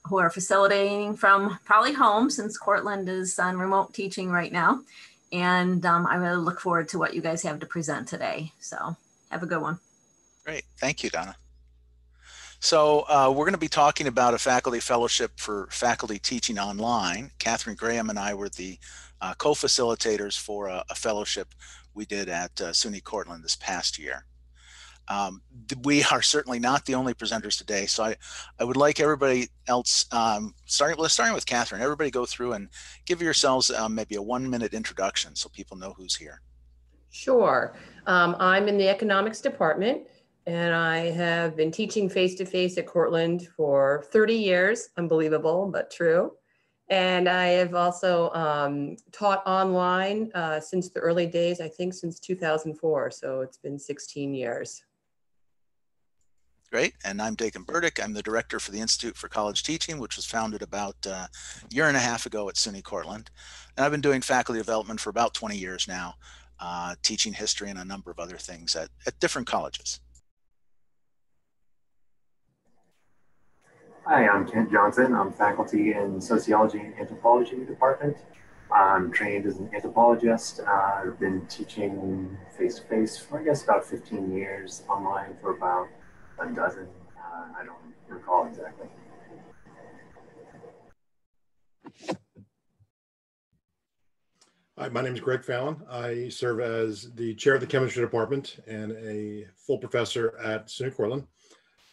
who are facilitating from probably home, since Cortland is on remote teaching right now. And I really look forward to what you guys have to present today. So have a good one. Great. Thank you, Donna. So we're going to be talking about a faculty fellowship for faculty teaching online. Catherine Graham and I were the co-facilitators for a fellowship we did at SUNY Cortland this past year. We are certainly not the only presenters today, so I would like everybody else, starting with Catherine, everybody go through and give yourselves maybe a 1-minute introduction so people know who's here. Sure. I'm in the economics department, and I have been teaching face-to-face at Cortland for 30 years, unbelievable, but true. And I have also taught online since the early days, I think since 2004, so it's been 16 years. Great, and I'm Dakin Burdick. I'm the director for the Institute for College Teaching, which was founded about a year and a half ago at SUNY Cortland. And I've been doing faculty development for about 20 years now, teaching history and a number of other things at different colleges. Hi, I'm Kent Johnson. I'm faculty in Sociology and Anthropology department. I'm trained as an anthropologist. I've been teaching face-to-face for, I guess, about 15 years, online for about a dozen. I don't recall exactly. Hi, my name is Greg Fallon. I serve as the chair of the chemistry department and a full professor at SUNY Cortland.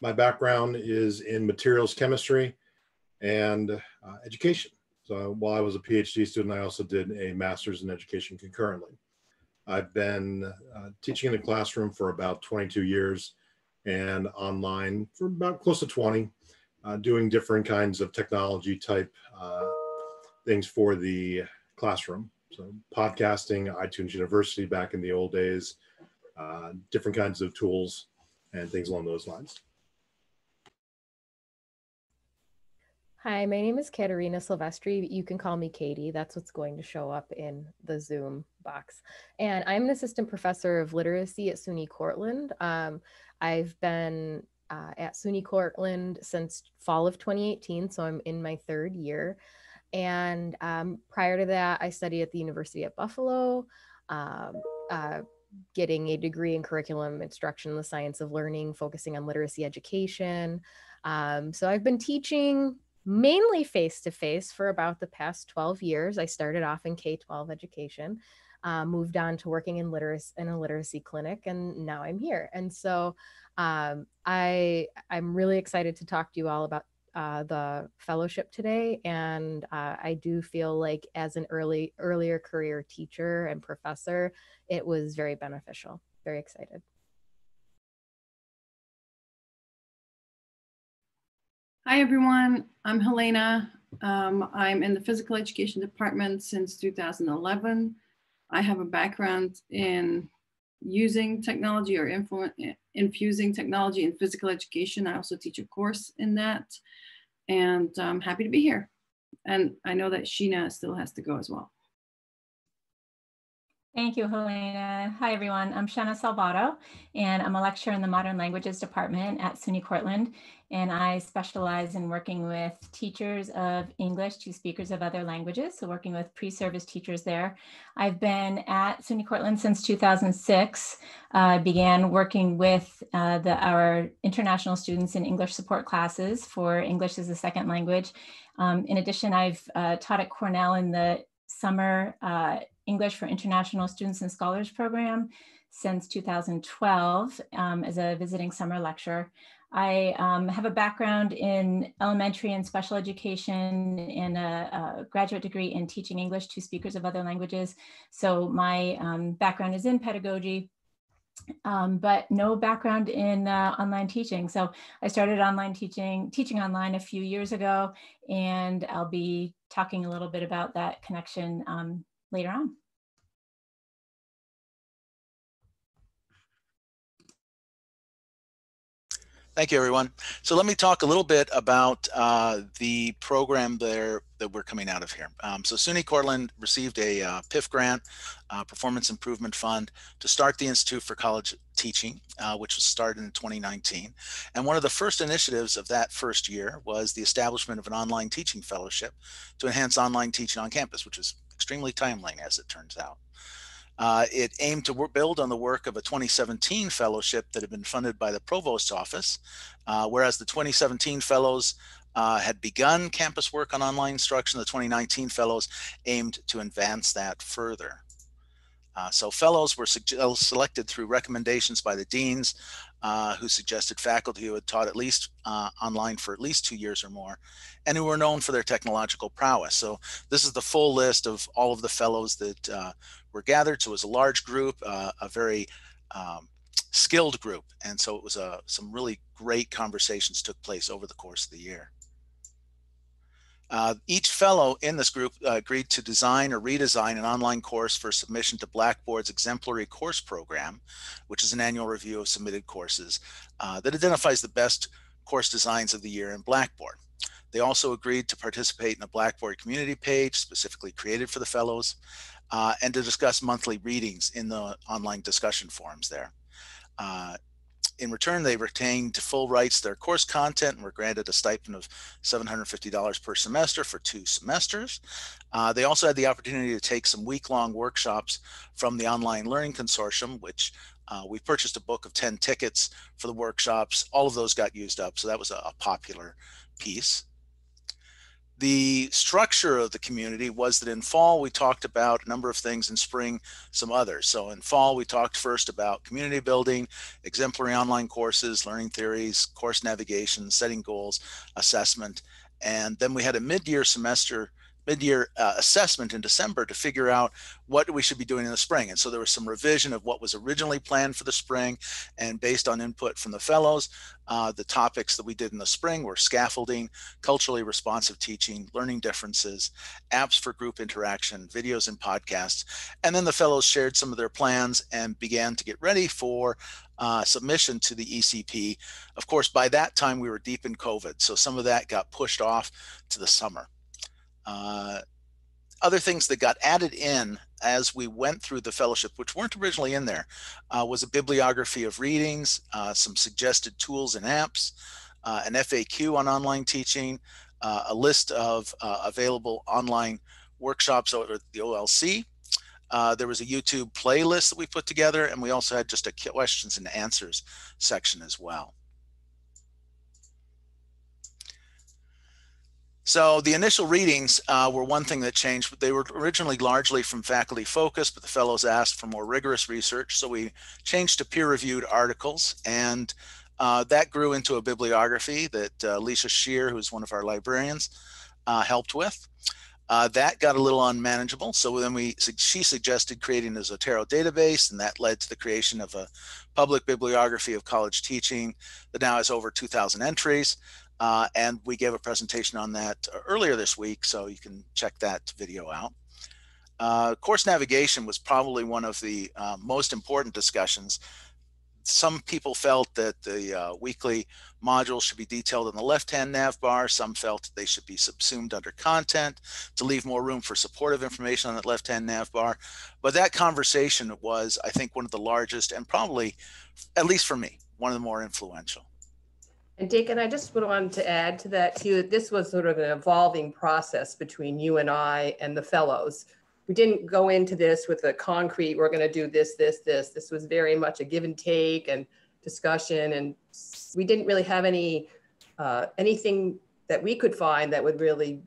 My background is in materials chemistry and education. So while I was a PhD student, I also did a master's in education concurrently. I've been teaching in the classroom for about 22 years and online for about close to 20, doing different kinds of technology type things for the classroom. So podcasting, iTunes University back in the old days, different kinds of tools and things along those lines. Hi, my name is Katerina Silvestri. You can call me Katie. That's what's going to show up in the Zoom box. And I'm an assistant professor of literacy at SUNY Cortland. I've been at SUNY Cortland since fall of 2018, so I'm in my 3rd year. And prior to that, I studied at the University at Buffalo, getting a degree in curriculum instruction, the science of learning, focusing on literacy education. So I've been teaching mainly face-to-face for about the past 12 years. I started off in K-12 education, moved on to working in a literacy clinic, and now I'm here. And so I'm really excited to talk to you all about the fellowship today. And I do feel like as an earlier career teacher and professor, it was very beneficial. Very excited. Hi, everyone. I'm Helena. I'm in the physical education department since 2011. I have a background in using technology or infusing technology in physical education. I also teach a course in that, and I'm happy to be here. And I know that Sheena still has to go as well. Thank you, Helena. Hi, everyone. I'm Shanna Salvato, and I'm a lecturer in the Modern Languages Department at SUNY Cortland, and I specialize in working with teachers of English to speakers of other languages, so working with pre-service teachers there. I've been at SUNY Cortland since 2006, began working with our international students in English support classes for English as a second language. In addition, I've taught at Cornell in the summer English for International Students and Scholars program since 2012 as a visiting summer lecturer. I have a background in elementary and special education and a graduate degree in teaching English to speakers of other languages. So my background is in pedagogy, but no background in online teaching. So I started online teaching online a few years ago, and I'll be talking a little bit about that connection later on. Thank you, everyone. So let me talk a little bit about the program there that we're coming out of here. So SUNY Cortland received a PIF grant, Performance Improvement Fund, to start the Institute for College Teaching, which was started in 2019. And one of the first initiatives of that first year was the establishment of an online teaching fellowship to enhance online teaching on campus, which is extremely timely, as it turns out. It aimed to build on the work of a 2017 fellowship that had been funded by the Provost's office, whereas the 2017 fellows had begun campus work on online instruction. The 2019 fellows aimed to advance that further. So fellows were selected through recommendations by the deans, who suggested faculty who had taught at least online for at least 2 years or more, and who were known for their technological prowess. So this is the full list of all of the fellows that were gathered. So it was a large group, a very skilled group. And so it was some really great conversations took place over the course of the year. Each fellow in this group agreed to design or redesign an online course for submission to Blackboard's Exemplary course program, which is an annual review of submitted courses that identifies the best course designs of the year in Blackboard. They also agreed to participate in a Blackboard community page specifically created for the fellows, and to discuss monthly readings in the online discussion forums there. In return, they retained full rights to their course content and were granted a stipend of $750 per semester for 2 semesters. They also had the opportunity to take some week-long workshops from the Online Learning Consortium, which we purchased a book of 10 tickets for the workshops. All of those got used up, so that was a popular piece. The structure of the community was that in fall, we talked about a number of things, in spring, some others. So in fall, we talked first about community building, exemplary online courses, learning theories, course navigation, setting goals, assessment. And then we had a mid-year assessment in December to figure out what we should be doing in the spring. And so there was some revision of what was originally planned for the spring, and based on input from the fellows, the topics that we did in the spring were scaffolding, culturally responsive teaching, learning differences, apps for group interaction, videos and podcasts. And then the fellows shared some of their plans and began to get ready for submission to the ECP. Of course, by that time we were deep in COVID, so some of that got pushed off to the summer. Other things that got added in as we went through the fellowship, which weren't originally in there, was a bibliography of readings, some suggested tools and apps, an FAQ on online teaching, a list of available online workshops or the OLC. There was a YouTube playlist that we put together, and we also had just a questions and answers section as well. So the initial readings were one thing that changed. They were originally largely from faculty focus, but the fellows asked for more rigorous research. So we changed to peer-reviewed articles, and that grew into a bibliography that Alicia Shear, who's one of our librarians, helped with. That got a little unmanageable. So then she suggested creating a Zotero database, and that led to the creation of a public bibliography of college teaching that now has over 2,000 entries. And we gave a presentation on that earlier this week, so you can check that video out. Course navigation was probably one of the most important discussions. Some people felt that the weekly modules should be detailed in the left-hand nav bar. Some felt they should be subsumed under content to leave more room for supportive information on that left-hand nav bar. But that conversation was, I think, one of the largest, and probably, at least for me, one of the more influential. And Dick, and I just wanted to add to that too, that this was sort of an evolving process between you and I and the fellows. We didn't go into this with a concrete, we're going to do this, this, this. This was very much a give and take and discussion. And we didn't really have anything that we could find that would really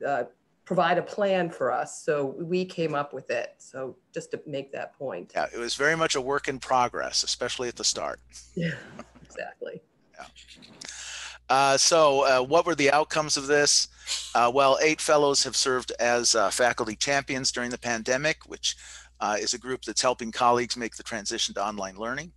provide a plan for us. So we came up with it. So just to make that point. Yeah, it was very much a work in progress, especially at the start. Yeah, exactly. Yeah. So what were the outcomes of this? Well, 8 fellows have served as faculty champions during the pandemic, which is a group that's helping colleagues make the transition to online learning.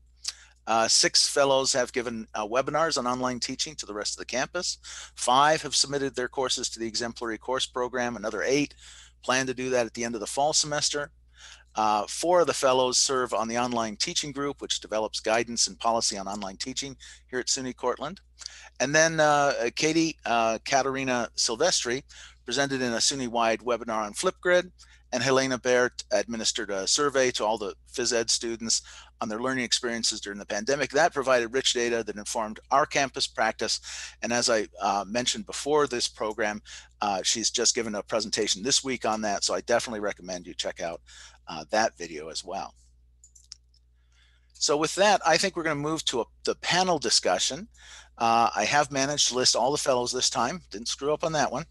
6 fellows have given webinars on online teaching to the rest of the campus. 5 have submitted their courses to the Exemplary course program. Another 8 plan to do that at the end of the fall semester. 4 of the fellows serve on the online teaching group, which develops guidance and policy on online teaching here at SUNY Cortland. And then Katie Katerina Silvestri presented in a SUNY-wide webinar on Flipgrid, and Helena Baert administered a survey to all the phys ed students on their learning experiences during the pandemic. That provided rich data that informed our campus practice. And as I mentioned before this program, she's just given a presentation this week on that. So I definitely recommend you check out that video as well. So with that, I think we're going to move to the panel discussion. I have managed to list all the fellows this time. Didn't screw up on that one.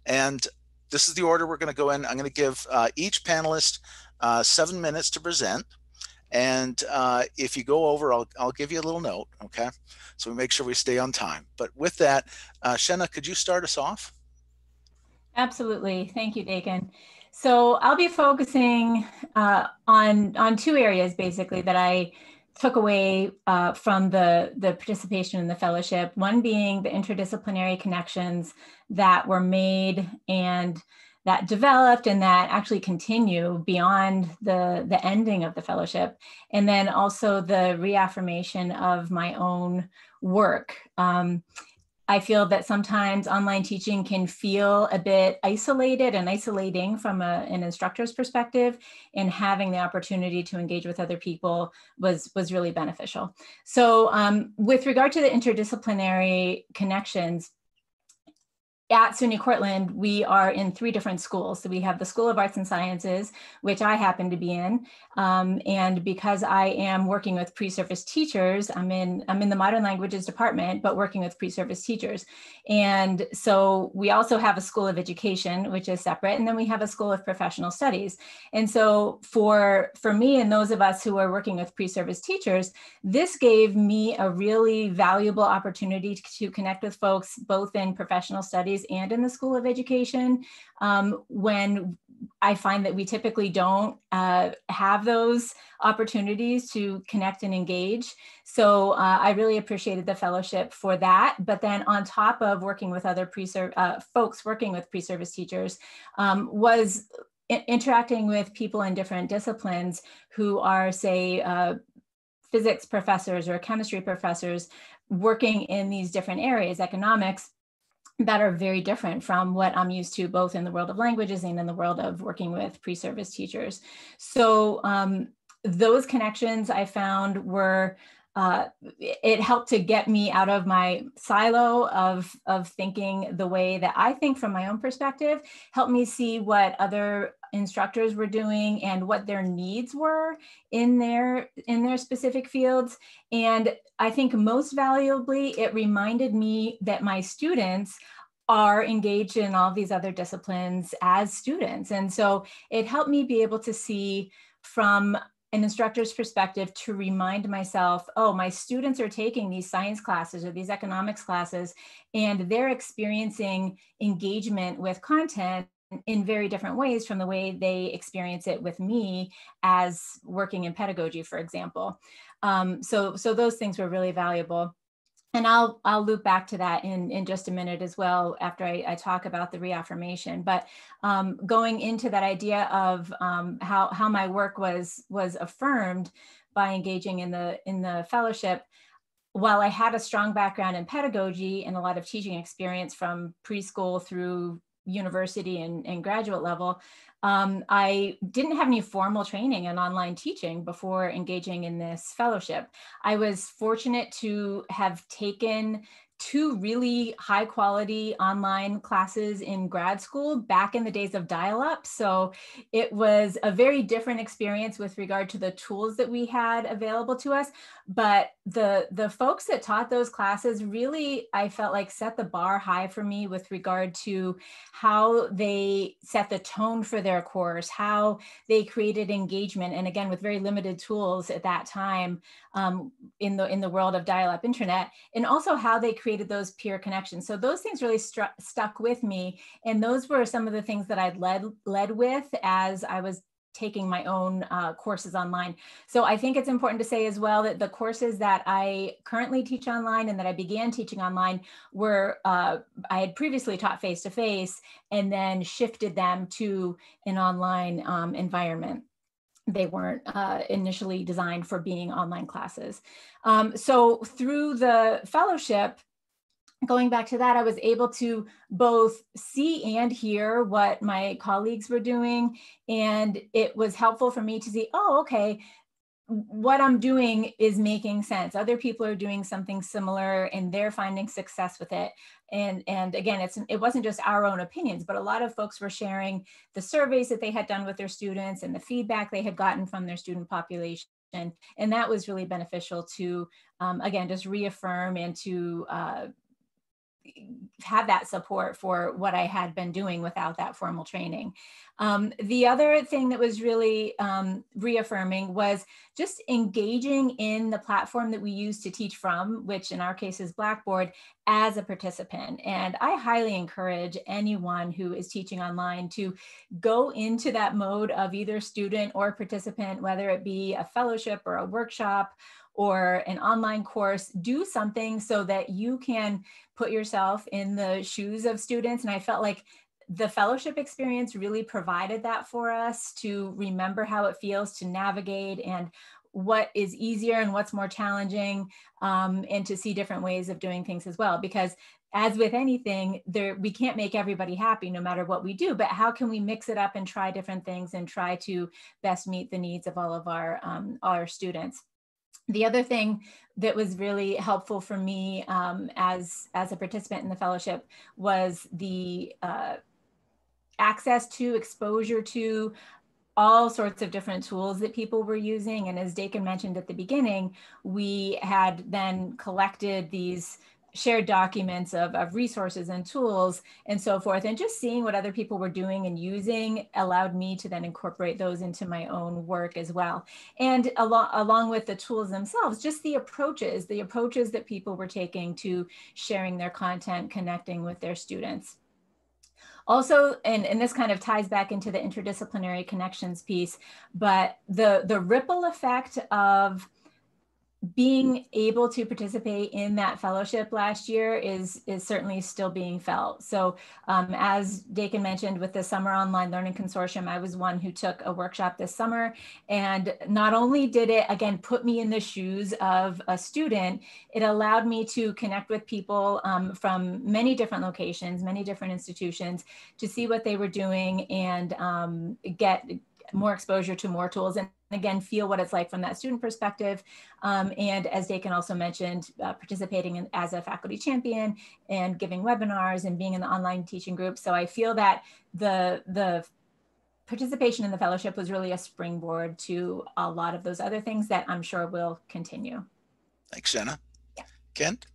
And this is the order we're going to go in. I'm going to give each panelist 7 minutes to present. And if you go over, I'll give you a little note, okay? So we make sure we stay on time. But with that, Shenna, could you start us off? Absolutely. Thank you, Dakin. So I'll be focusing on two areas, basically, that I took away from the participation in the fellowship. One being the interdisciplinary connections that were made and that developed and that actually continue beyond the ending of the fellowship. And then also the reaffirmation of my own work. I feel that sometimes online teaching can feel a bit isolated and isolating from an instructor's perspective, and having the opportunity to engage with other people was really beneficial. So with regard to the interdisciplinary connections, at SUNY Cortland, we are in 3 different schools. So we have the School of Arts and Sciences, which I happen to be in. And because I am working with pre-service teachers, I'm in the Modern Languages department, but working with pre-service teachers. And so we also have a School of Education, which is separate. And then we have a School of Professional Studies. And so for me and those of us who are working with pre-service teachers, this gave me a really valuable opportunity to connect with folks both in professional studies and in the School of Education, when I find that we typically don't have those opportunities to connect and engage. So I really appreciated the fellowship for that. But then on top of working with other folks working with pre-service teachers, was interacting with people in different disciplines who are, say, physics professors or chemistry professors working in these different areas, economics, that are very different from what I'm used to, both in the world of languages and in the world of working with pre-service teachers. So those connections I found were, it helped to get me out of my silo of thinking the way that I think from my own perspective, helped me see what other instructors were doing and what their needs were in their specific fields. And I think most valuably, it reminded me that my students are engaged in all these other disciplines as students. And so it helped me be able to see from an instructor's perspective, to remind myself, oh, my students are taking these science classes or these economics classes, and they're experiencing engagement with content in very different ways from the way they experience it with me as working in pedagogy, for example. So those things were really valuable. And I'll loop back to that in just a minute as well after I talk about the reaffirmation. But going into that idea of how my work was affirmed by engaging in the fellowship, while I had a strong background in pedagogy and a lot of teaching experience from preschool through university and graduate level, I didn't have any formal training in online teaching before engaging in this fellowship. I was fortunate to have taken 2 really high quality online classes in grad school back in the days of dial-up. So it was a very different experience with regard to the tools that we had available to us. But the folks that taught those classes really, I felt like, set the bar high for me with regard to how they set the tone for their course, how they created engagement. And again, with very limited tools at that time in the world of dial-up internet, and also how they created those peer connections. So those things really stuck with me. And those were some of the things that I'd led with as I was taking my own courses online. So I think it's important to say as well that the courses that I currently teach online and that I began teaching online were, I had previously taught face-to-face and then shifted them to an online environment. They weren't initially designed for being online classes. So through the fellowship, going back to that, I was able to both see and hear what my colleagues were doing. And it was helpful for me to see, oh, okay, what I'm doing is making sense. Other people are doing something similar and they're finding success with it. And again, it wasn't just our own opinions, but a lot of folks were sharing the surveys that they had done with their students and the feedback they had gotten from their student population. And that was really beneficial to, again, just reaffirm and to have that support for what I had been doing without that formal training. The other thing that was really reaffirming was just engaging in the platform that we use to teach from, which in our case is Blackboard, as a participant. And I highly encourage anyone who is teaching online to go into that mode of either student or participant, whether it be a fellowship or a workshop or an online course. Do something so that you can put yourself in the shoes of students. And I felt like the fellowship experience really provided that for us, to remember how it feels to navigate and what is easier and what's more challenging, and to see different ways of doing things as well. Because as with anything, we can't make everybody happy no matter what we do, but how can we mix it up and try different things and try to best meet the needs of all of our students? The other thing that was really helpful for me as a participant in the fellowship was the access to, exposure to all sorts of different tools that people were using. And as Dakin mentioned at the beginning, we had then collected these shared documents of resources and tools and so forth. And just seeing what other people were doing and using allowed me to then incorporate those into my own work as well. And along with the tools themselves, just the approaches that people were taking to sharing their content, connecting with their students. Also, and this kind of ties back into the interdisciplinary connections piece, but the ripple effect of being able to participate in that fellowship last year is certainly still being felt. So as Dakin mentioned, with the Summer Online Learning Consortium, I was one who took a workshop this summer. And not only did it, again, put me in the shoes of a student, it allowed me to connect with people from many different locations, many different institutions, to see what they were doing and get more exposure to more tools, and again, feel what it's like from that student perspective. And as Dakin also mentioned, participating as a faculty champion and giving webinars and being in the online teaching group. So I feel that the participation in the fellowship was really a springboard to a lot of those other things that I'm sure will continue. Thanks, Jenna. Yeah. Kent?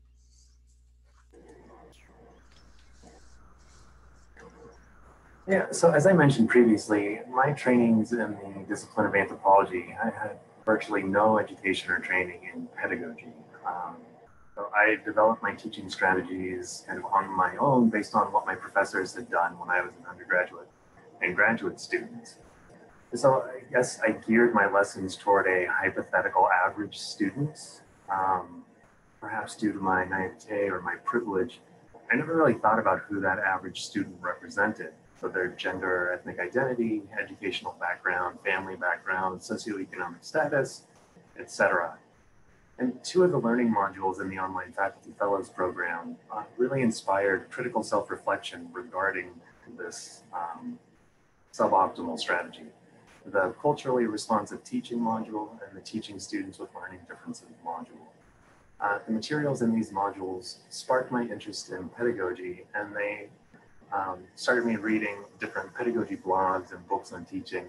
Yeah, so as I mentioned previously, my trainings in the discipline of anthropology, I had virtually no education or training in pedagogy. So I developed my teaching strategies kind of on my own based on what my professors had done when I was an undergraduate and graduate student. So I guess I geared my lessons toward a hypothetical average student. Perhaps due to my naivete or my privilege, I never really thought about who that average student represented. So their gender, ethnic identity, educational background, family background, socioeconomic status, etc. And two of the learning modules in the Online Faculty Fellows program really inspired critical self-reflection regarding this suboptimal strategy. The culturally responsive teaching module and the teaching students with learning differences module. The materials in these modules sparked my interest in pedagogy, and they started me reading different pedagogy blogs and books on teaching,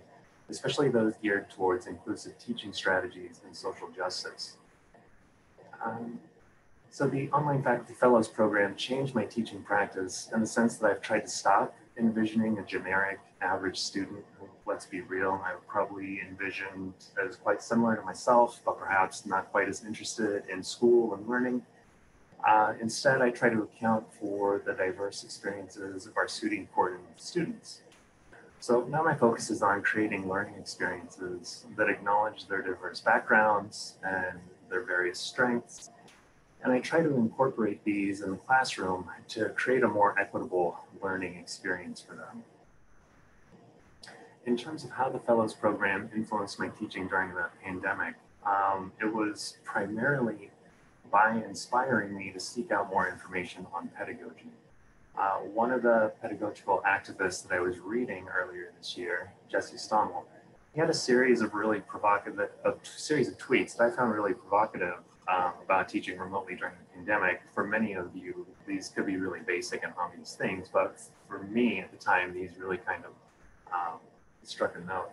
especially those geared towards inclusive teaching strategies and social justice. So the Online Faculty Fellows program changed my teaching practice in the sense that I've tried to stop envisioning a generic average student who, let's be real, I would probably envisioned as quite similar to myself, but perhaps not quite as interested in school and learning. Instead, I try to account for the diverse experiences of our students. So now my focus is on creating learning experiences that acknowledge their diverse backgrounds and their various strengths. And I try to incorporate these in the classroom to create a more equitable learning experience for them. In terms of how the Fellows Program influenced my teaching during the pandemic, it was primarily by inspiring me to seek out more information on pedagogy. One of the pedagogical activists that I was reading earlier this year, Jesse Stommel, he had a series of really provocative, series of tweets that I found really provocative about teaching remotely during the pandemic. For many of you, these could be really basic and obvious things, but for me at the time, these really kind of struck a note.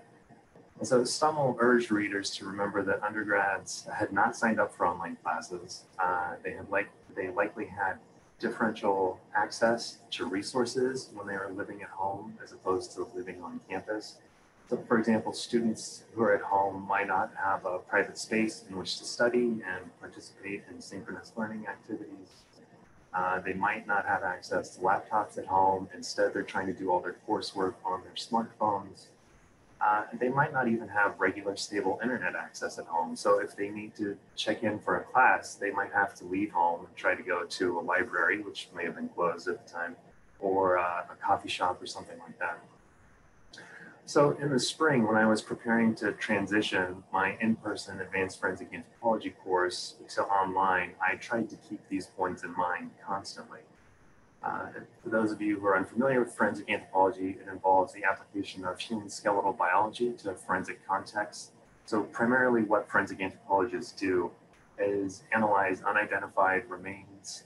And so Stommel urged readers to remember that undergrads had not signed up for online classes. They likely had differential access to resources when they were living at home as opposed to living on campus. So for example, students who are at home might not have a private space in which to study and participate in synchronous learning activities. They might not have access to laptops at home. Instead, they're trying to do all their coursework on their smartphones. They might not even have regular stable internet access at home. So if they need to check in for a class, they might have to leave home and try to go to a library, which may have been closed at the time, or a coffee shop or something like that. So in the spring, when I was preparing to transition my in-person advanced forensic anthropology course to online, I tried to keep these points in mind constantly. For those of you who are unfamiliar with forensic anthropology, it involves the application of human skeletal biology to forensic contexts. So primarily what forensic anthropologists do is analyze unidentified remains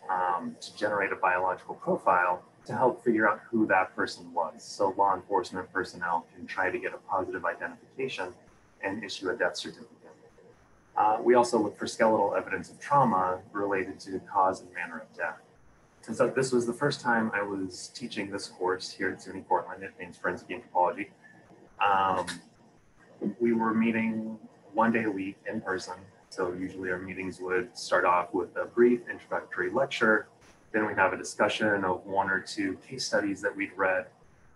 to generate a biological profile to help figure out who that person was. So law enforcement personnel can try to get a positive identification and issue a death certificate. We also look for skeletal evidence of trauma related to cause and manner of death. And so this was the first time I was teaching this course here at SUNY Portland. It means forensic anthropology. We were meeting one day a week in person. So usually our meetings would start off with a brief introductory lecture. Then we'd have a discussion of one or two case studies that we'd read.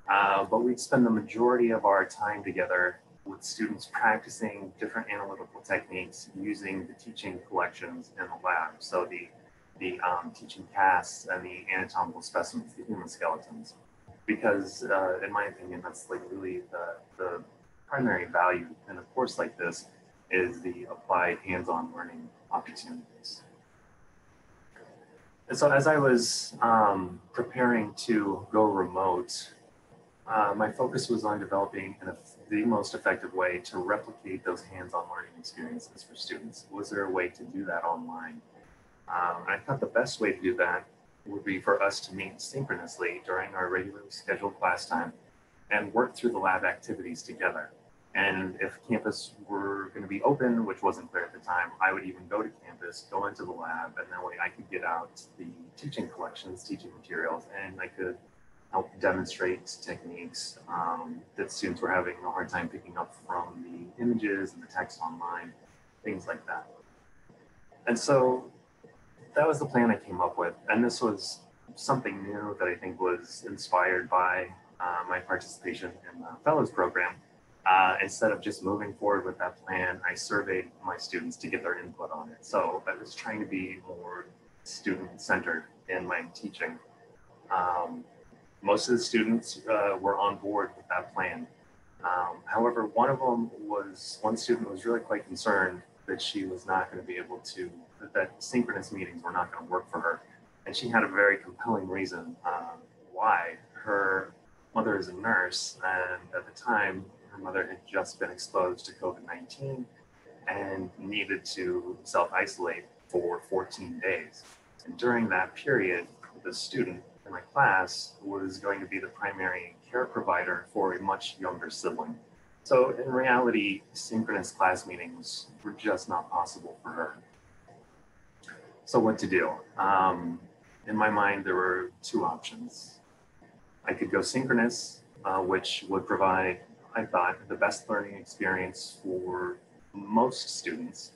But we'd spend the majority of our time together with students practicing different analytical techniques using the teaching collections in the lab. So the teaching casts and the anatomical specimens, the human skeletons. Because in my opinion, that's like really the primary value in a course like this is the applied hands-on learning opportunities. And so as I was preparing to go remote, my focus was on developing the most effective way to replicate those hands-on learning experiences for students. Was there a way to do that online? I thought the best way to do that would be for us to meet synchronously during our regularly scheduled class time and work through the lab activities together. And if campus were going to be open, which wasn't clear at the time, I would even go to campus, go into the lab, and that way I could get out the teaching collections, teaching materials, and I could help demonstrate techniques that students were having a hard time picking up from the images and the text online, things like that. And so that was the plan I came up with. And this was something new that I think was inspired by my participation in the fellows program. Instead of just moving forward with that plan, I surveyed my students to get their input on it. So I was trying to be more student-centered in my teaching. Most of the students were on board with that plan. However, one student was really quite concerned that she was not going to be able to, that synchronous meetings were not going to work for her. And she had a very compelling reason why. Her mother is a nurse, and at the time, her mother had just been exposed to COVID-19 and needed to self-isolate for 14 days. And during that period, the student in my class was going to be the primary care provider for a much younger sibling. So in reality, synchronous class meetings were just not possible for her. So what to do? In my mind, there were two options. I could go synchronous, which would provide, I thought, the best learning experience for most students,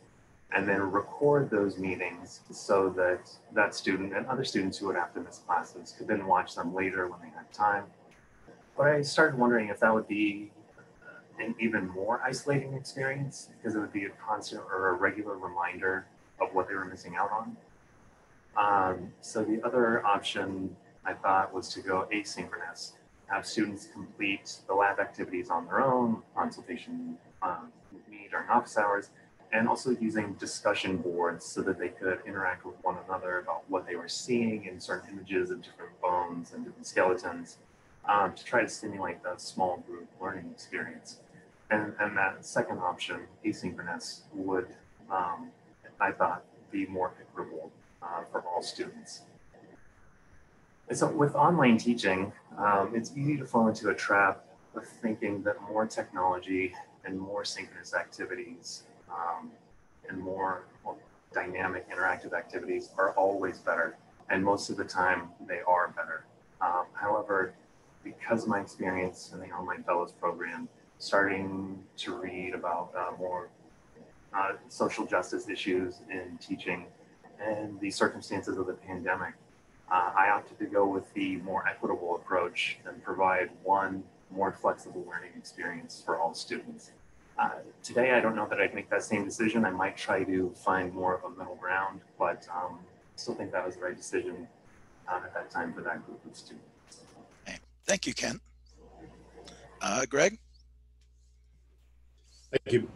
and then record those meetings so that that student and other students who would have to miss classes could then watch them later when they had time. But I started wondering if that would be an even more isolating experience, because it would be a constant or a regular reminder of what they were missing out on. So the other option I thought was to go asynchronous, have students complete the lab activities on their own, consultation with me during office hours, and also using discussion boards so that they could interact with one another about what they were seeing in certain images of different bones and different skeletons, to try to stimulate that small group learning experience. And that second option, asynchronous, would, I thought, be more equitable for all students. And so with online teaching, it's easy to fall into a trap of thinking that more technology and more synchronous activities and more dynamic interactive activities are always better. And most of the time they are better. However, because of my experience in the Online Fellows program, starting to read about more social justice issues in teaching and the circumstances of the pandemic, I opted to go with the more equitable approach and provide one more flexible learning experience for all students. Today, I don't know that I'd make that same decision. I might try to find more of a middle ground, but still think that was the right decision at that time for that group of students. Okay. Thank you, Ken. Greg? Thank you.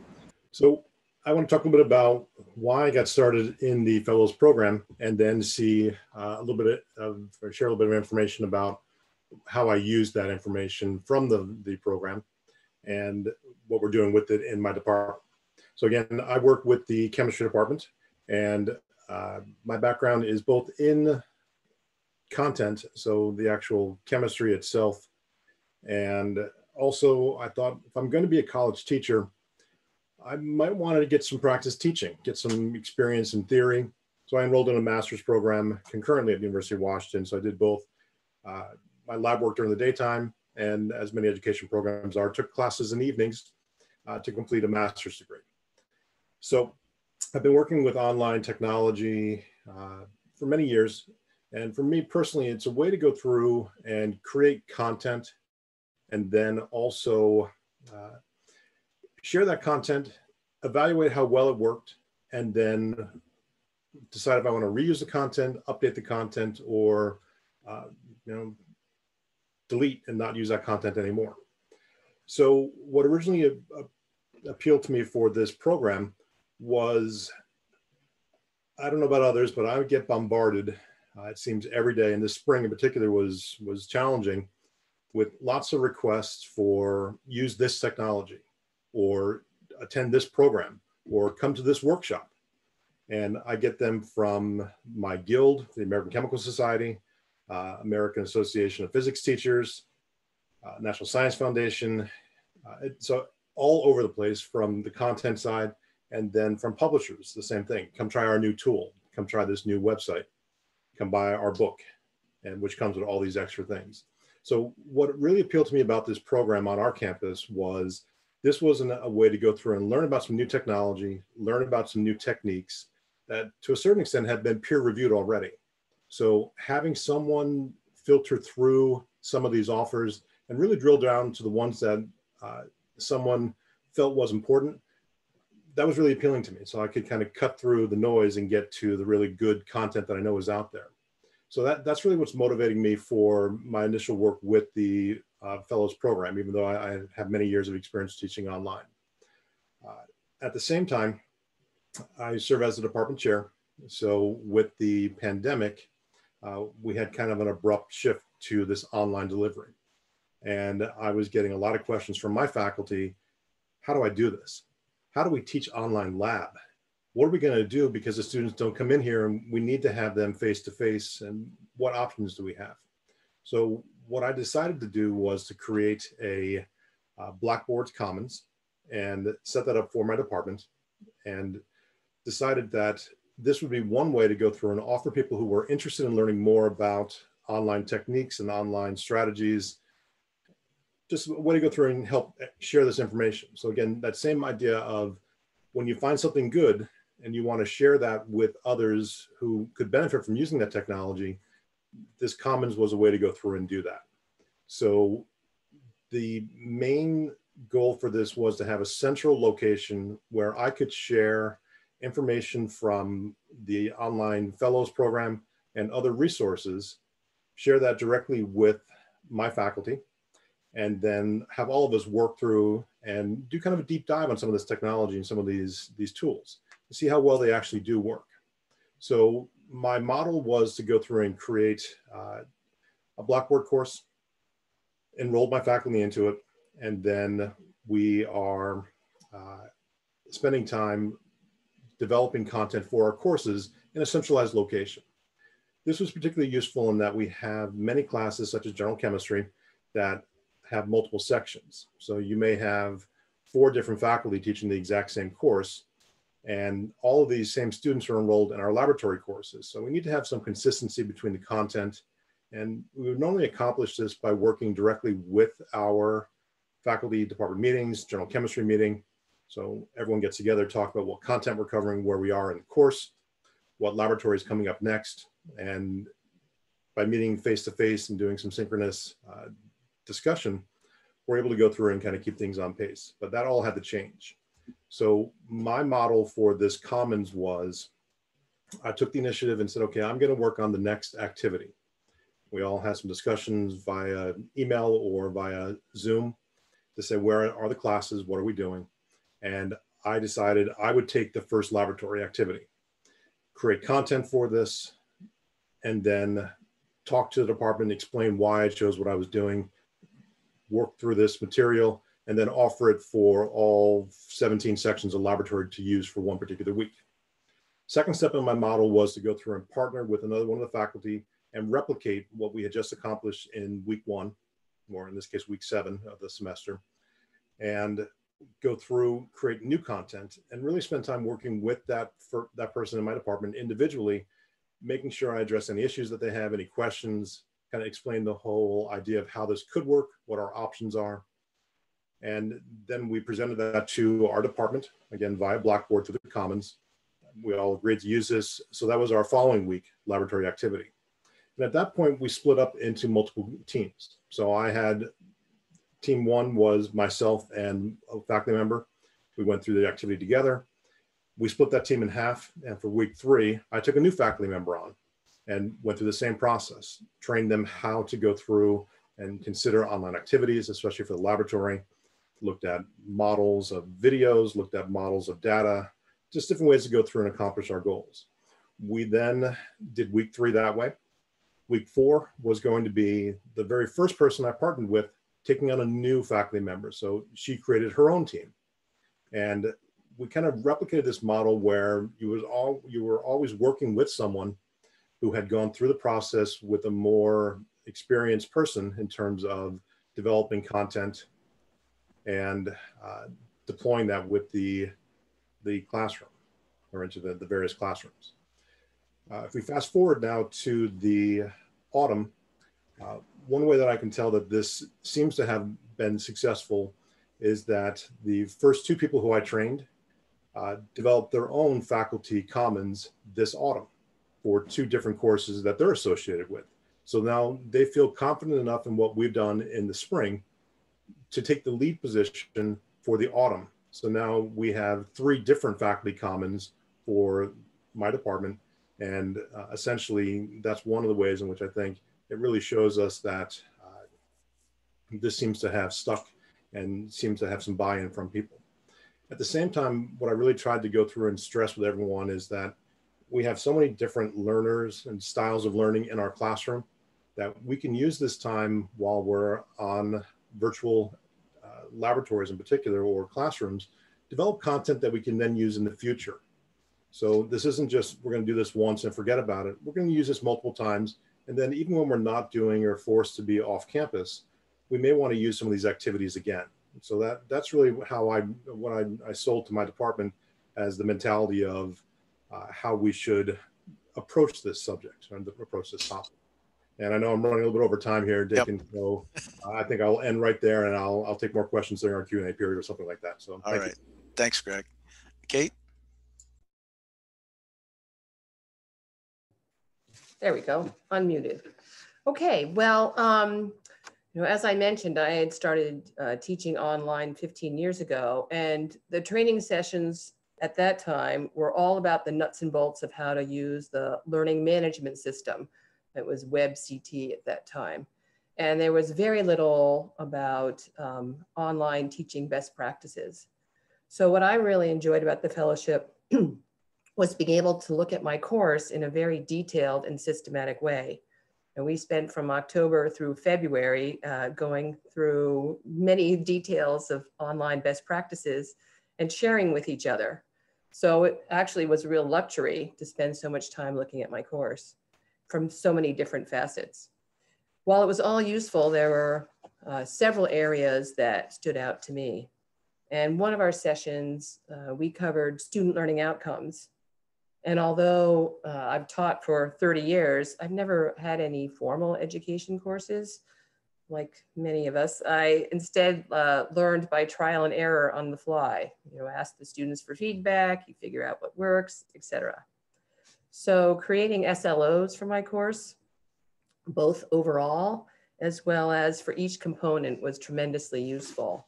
So I want to talk a little bit about why I got started in the Fellows program, and then see a little bit of, or share a little bit of information about how I use that information from the program and what we're doing with it in my department. So again, I work with the chemistry department, and my background is both in content, so the actual chemistry itself, and also I thought if I'm going to be a college teacher, I might want to get some practice teaching, get some experience in theory. So I enrolled in a master's program concurrently at the University of Washington. So I did both my lab work during the daytime, and as many education programs are, took classes in the evenings to complete a master's degree. So I've been working with online technology for many years. And for me personally, it's a way to go through and create content, and then also share that content, evaluate how well it worked, and then decide if I want to reuse the content, update the content, or delete and not use that content anymore. So what originally appealed to me for this program was, I don't know about others, but I would get bombarded, it seems every day, and this spring in particular was challenging, with lots of requests for use this technology, or attend this program, or come to this workshop. And I get them from my guild, the American Chemical Society, American Association of Physics Teachers, National Science Foundation. So all over the place from the content side, and then from publishers, the same thing. Come try our new tool, come try this new website, come buy our book, and which comes with all these extra things. So what really appealed to me about this program on our campus was this wasn't a way to go through and learn about some new technology, learn about some new techniques that to a certain extent had been peer reviewed already. So having someone filter through some of these offers and really drill down to the ones that someone felt was important, that was really appealing to me. So I could kind of cut through the noise and get to the really good content that I know is out there. So that's really what's motivating me for my initial work with the Fellows program, even though I have many years of experience teaching online. At the same time, I serve as the department chair. So with the pandemic, we had kind of an abrupt shift to this online delivery. And I was getting a lot of questions from my faculty. How do I do this? How do we teach online lab? What are we going to do because the students don't come in here and we need to have them face to face, and what options do we have? So what I decided to do was to create a Blackboard Commons and set that up for my department, and decided that this would be one way to go through and offer people who were interested in learning more about online techniques and online strategies, just a way to go through and help share this information. So again, that same idea of when you find something good and you want to share that with others who could benefit from using that technology, this Commons was a way to go through and do that. So the main goal for this was to have a central location where I could share information from the online fellows program and other resources, share that directly with my faculty, and then have all of us work through and do kind of a deep dive on some of this technology and some of these tools to see how well they actually do work. So my model was to go through and create a Blackboard course, enrolled my faculty into it, and then we are spending time developing content for our courses in a centralized location. This was particularly useful in that we have many classes, such as general chemistry, that have multiple sections. So you may have 4 different faculty teaching the exact same course, and all of these same students are enrolled in our laboratory courses. So we need to have some consistency between the content, and we would normally accomplish this by working directly with our faculty department meetings, general chemistry meeting. So everyone gets together, talk about what content we're covering, where we are in the course, what laboratory is coming up next, and by meeting face-to-face and doing some synchronous discussion, we're able to go through and kind of keep things on pace. But that all had to change. So my model for this Commons was, I took the initiative and said, okay, I'm going to work on the next activity. We all had some discussions via email or via Zoom to say, where are the classes? What are we doing? And I decided I would take the first laboratory activity, create content for this, and then talk to the department, explain why I chose what I was doing, work through this material, and then offer it for all 17 sections of laboratory to use for one particular week. Second step in my model was to go through and partner with another one of the faculty and replicate what we had just accomplished in week 1, or in this case, week 7 of the semester, and go through, create new content, and really spend time working with that person in my department individually, making sure I address any issues that they have, any questions, kind of explain the whole idea of how this could work, what our options are. And then we presented that to our department, again, via Blackboard through the Commons. We all agreed to use this. So that was our following week laboratory activity. And at that point, we split up into multiple teams. So I had team 1 was myself and a faculty member. We went through the activity together. We split that team in half. And for week 3, I took a new faculty member on and went through the same process, trained them how to go through and consider online activities, especially for the laboratory, looked at models of videos, looked at models of data, just different ways to go through and accomplish our goals. We then did week 3 that way. Week 4 was going to be the very first person I partnered with taking on a new faculty member. So she created her own team. And we kind of replicated this model where you were always working with someone who had gone through the process with a more experienced person in terms of developing content and deploying that with the classroom or into the various classrooms. If we fast forward now to the autumn, one way that I can tell that this seems to have been successful is that the first 2 people who I trained developed their own faculty commons this autumn for 2 different courses that they're associated with. So now they feel confident enough in what we've done in the spring to take the lead position for the autumn. So now we have 3 different faculty commons for my department. And essentially, that's one of the ways in which I think it really shows us that this seems to have stuck and seems to have some buy-in from people. At the same time, what I really tried to go through and stress with everyone is that we have so many different learners and styles of learning in our classroom that we can use this time while we're on virtual laboratories in particular, or classrooms, develop content that we can then use in the future. So this isn't just, we're going to do this once and forget about it. We're going to use this multiple times. And then even when we're not doing or forced to be off campus, we may want to use some of these activities again. So that's really how I sold to my department as the mentality of how we should approach this subject and approach this topic. And I know I'm running a little bit over time here, Dick, and so I think I'll end right there, and I'll take more questions during our Q&A period or something like that. So all right, thanks, Greg. Kate. There we go, unmuted. Okay, well, as I mentioned, I had started teaching online 15 years ago, and the training sessions at that time were all about the nuts and bolts of how to use the learning management system. It was WebCT at that time. And there was very little about online teaching best practices. So what I really enjoyed about the fellowship was being able to look at my course in a very detailed and systematic way. And we spent from October through February going through many details of online best practices and sharing with each other. So it actually was a real luxury to spend so much time looking at my course from so many different facets. While it was all useful, there were several areas that stood out to me. And one of our sessions, we covered student learning outcomes. And although I've taught for 30 years, I've never had any formal education courses like many of us. I instead learned by trial and error on the fly. You know, ask the students for feedback, you figure out what works, etc. So creating SLOs for my course, both overall as well as for each component, was tremendously useful.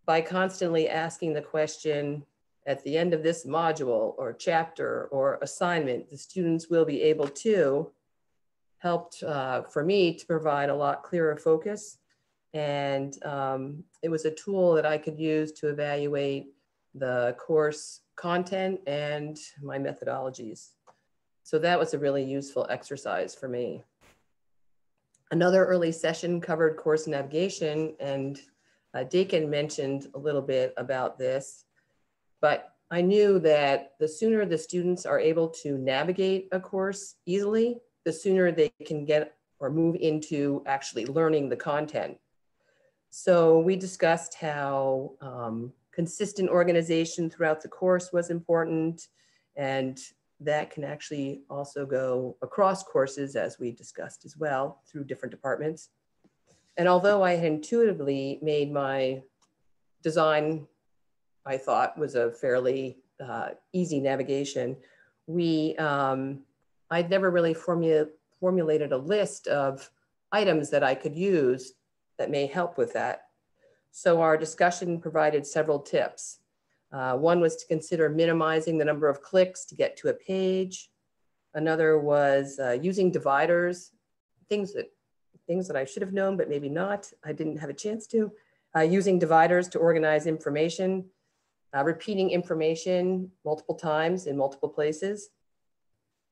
By constantly asking the question, at the end of this module or chapter or assignment, the students will be able to, helped for me to provide a lot clearer focus. And it was a tool that I could use to evaluate the course content and my methodologies. So that was a really useful exercise for me. Another early session covered course navigation, and Dakin mentioned a little bit about this, but I knew that the sooner the students are able to navigate a course easily, the sooner they can get or move into actually learning the content. So we discussed how consistent organization throughout the course was important, and that can actually also go across courses, as we discussed as well, through different departments. And although I had intuitively made my design, I thought was a fairly easy navigation, I'd never really formulated a list of items that I could use that may help with that. So our discussion provided several tips. One was to consider minimizing the number of clicks to get to a page. Another was using dividers, things that I should have known, but maybe not. I didn't have a chance to. Using dividers to organize information, repeating information multiple times in multiple places,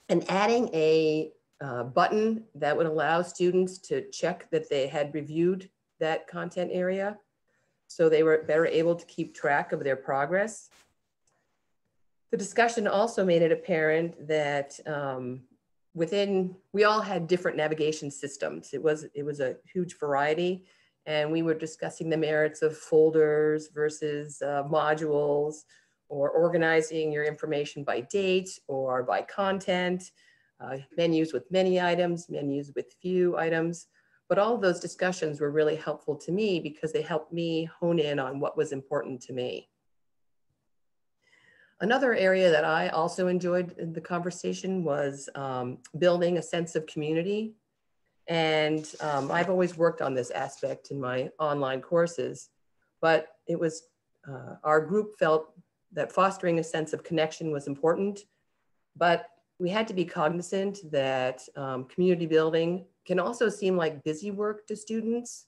and adding a button that would allow students to check that they had reviewed that content area, so they were better able to keep track of their progress. The discussion also made it apparent that we all had different navigation systems. It was a huge variety, and we were discussing the merits of folders versus modules, or organizing your information by date or by content, menus with many items, menus with few items. But all of those discussions were really helpful to me because they helped me hone in on what was important to me. Another area that I also enjoyed in the conversation was building a sense of community. And I've always worked on this aspect in my online courses, but it was, our group felt that fostering a sense of connection was important, but we had to be cognizant that community building can also seem like busy work to students.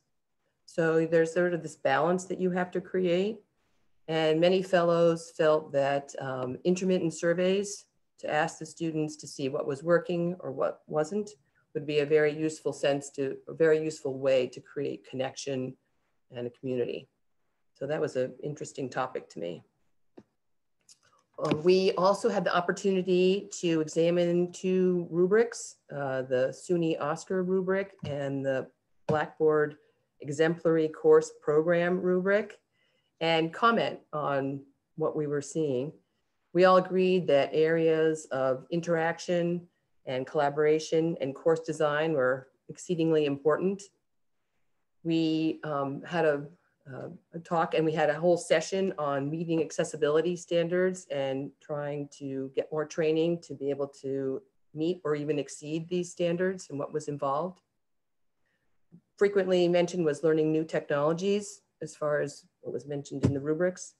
So there's sort of this balance that you have to create. And many fellows felt that intermittent surveys to ask the students to see what was working or what wasn't would be a very useful way to create connection and a community. So that was an interesting topic to me. We also had the opportunity to examine two rubrics, the SUNY Oscar rubric and the Blackboard Exemplary Course Program rubric, and comment on what we were seeing. We all agreed that areas of interaction and collaboration and course design were exceedingly important. We had a talk, and we had a whole session on meeting accessibility standards and trying to get more training to be able to meet or even exceed these standards and what was involved. Frequently mentioned was learning new technologies, as far as what was mentioned in the rubrics.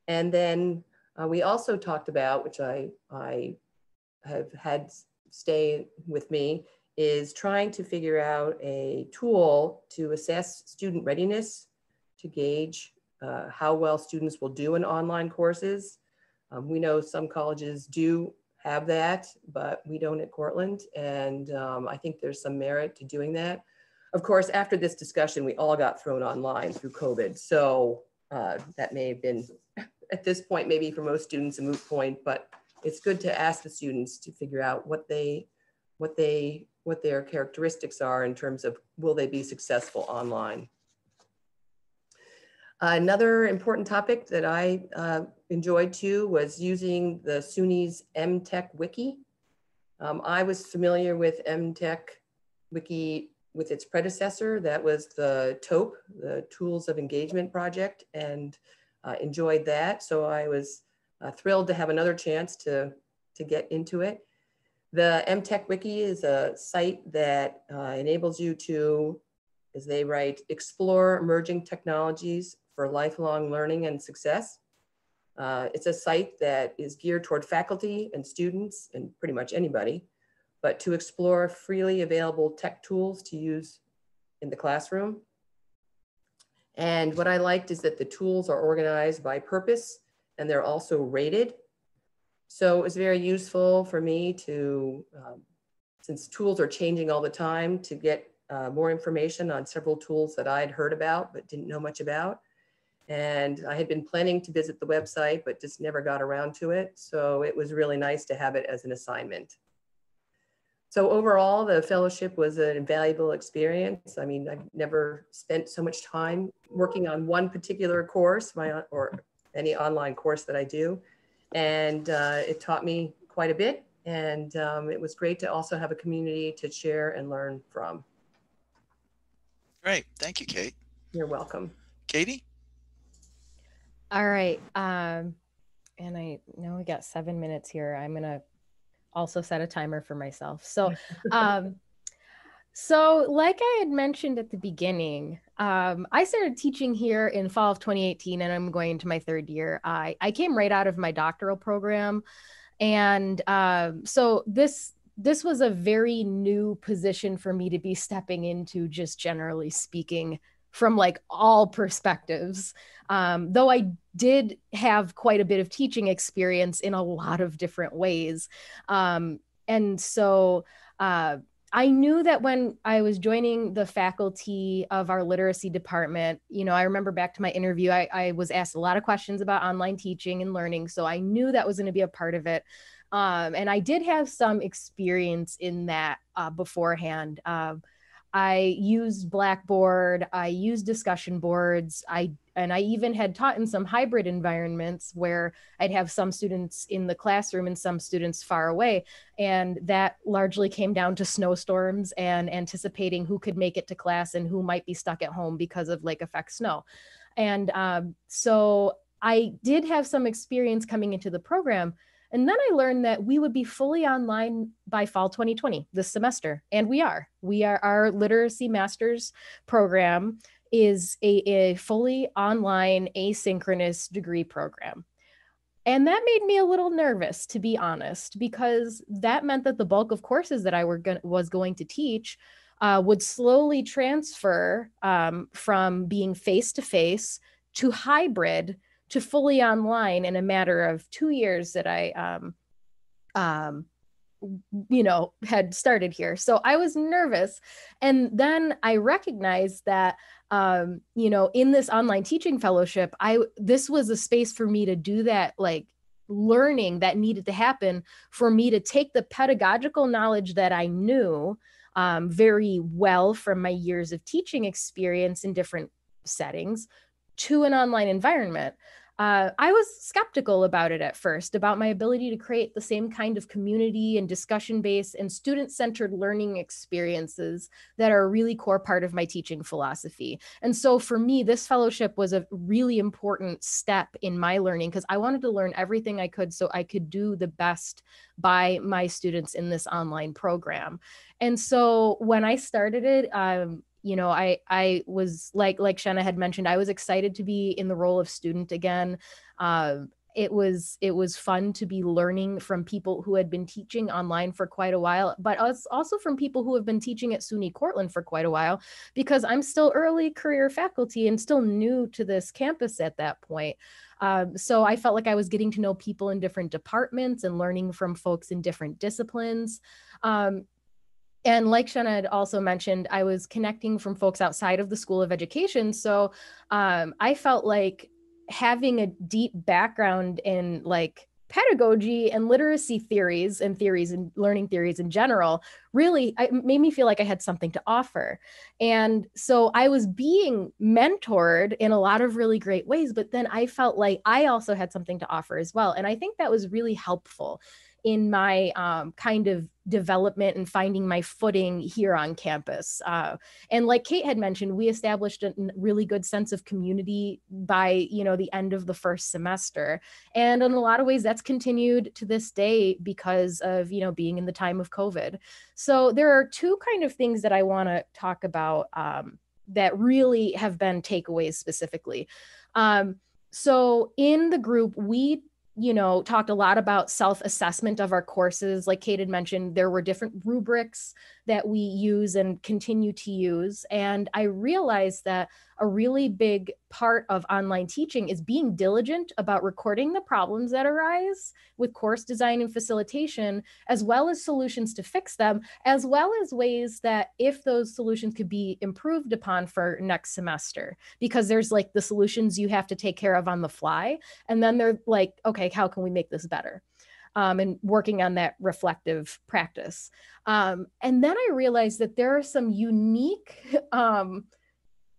And then we also talked about, which I have had stay with me, is trying to figure out a tool to assess student readiness, to gauge how well students will do in online courses. We know some colleges do have that, but we don't at Cortland. And I think there's some merit to doing that. Of course, after this discussion, we all got thrown online through COVID. So that may have been, at this point, maybe for most students a moot point, but it's good to ask the students to figure out what their characteristics are in terms of will they be successful online. Another important topic that I enjoyed too was using the SUNY's MTech Wiki. I was familiar with MTech Wiki with its predecessor. That was the TOEP, the Tools of Engagement project, and enjoyed that. So I was thrilled to have another chance to get into it. The MTech Wiki is a site that enables you to, as they write, explore emerging technologies for lifelong learning and success. It's a site that is geared toward faculty and students and pretty much anybody, but to explore freely available tech tools to use in the classroom. And what I liked is that the tools are organized by purpose and they're also rated. So it was very useful for me to, since tools are changing all the time, to get more information on several tools that I'd heard about but didn't know much about. And I had been planning to visit the website, but just never got around to it. So it was really nice to have it as an assignment. So overall, the fellowship was an invaluable experience. I mean, I've never spent so much time working on one particular course, or any online course that I do. And it taught me quite a bit. And it was great to also have a community to share and learn from. Great. Thank you, Kate. You're welcome. Katie? All right. And I know we got 7 minutes here. I'm going to also set a timer for myself. So, so like I had mentioned at the beginning, I started teaching here in fall of 2018, and I'm going into my third year. I came right out of my doctoral program. And so this was a very new position for me to be stepping into, just generally speaking, from like all perspectives. Though I did have quite a bit of teaching experience in a lot of different ways. And so I knew that when I was joining the faculty of our literacy department, you know, I remember back to my interview, I was asked a lot of questions about online teaching and learning. So I knew that was going to be a part of it. And I did have some experience in that beforehand. I used Blackboard, I used discussion boards, and I even had taught in some hybrid environments where I'd have some students in the classroom and some students far away. And that largely came down to snowstorms and anticipating who could make it to class and who might be stuck at home because of lake effect snow. And so I did have some experience coming into the program. And then I learned that we would be fully online by fall 2020, this semester. And we are. Our literacy master's program is a fully online asynchronous degree program. And that made me a little nervous, to be honest, because that meant that the bulk of courses that I was going to teach would slowly transfer from being face-to-face to hybrid to fully online in a matter of 2 years that I, had started here. So I was nervous. And then I recognized that, in this online teaching fellowship, this was a space for me to do that, like learning that needed to happen for me to take the pedagogical knowledge that I knew very well from my years of teaching experience in different settings to an online environment. I was skeptical about it at first, about my ability to create the same kind of community and discussion-based and student-centered learning experiences that are a really core part of my teaching philosophy. And so for me, this fellowship was a really important step in my learning because I wanted to learn everything I could so I could do the best by my students in this online program. And so when I started it, I was like Shanna had mentioned, I was excited to be in the role of student again. it was fun to be learning from people who had been teaching online for quite a while, but also from people who have been teaching at SUNY Cortland for quite a while, because I'm still early career faculty and still new to this campus at that point. So I felt like I was getting to know people in different departments and learning from folks in different disciplines. And like Shanna had also mentioned, I was connecting from folks outside of the School of Education. So I felt like having a deep background in like pedagogy and literacy theories and learning theories in general really made me feel like I had something to offer. And so I was being mentored in a lot of really great ways, but then I felt like I also had something to offer as well. And I think that was really helpful in my kind of development and finding my footing here on campus. And like Kate had mentioned, we established a really good sense of community by, the end of the first semester. And in a lot of ways that's continued to this day because of, being in the time of COVID. So there are two kind of things that I want to talk about that really have been takeaways specifically. So in the group, we talked a lot about self-assessment of our courses. Like Kate had mentioned, there were different rubrics that we use and continue to use. And I realized that a really big part of online teaching is being diligent about recording the problems that arise with course design and facilitation, as well as solutions to fix them, as well as ways that if those solutions could be improved upon for next semester, because there's like the solutions you have to take care of on the fly. And then they're like, okay, how can we make this better? And working on that reflective practice. And then I realized that there are some unique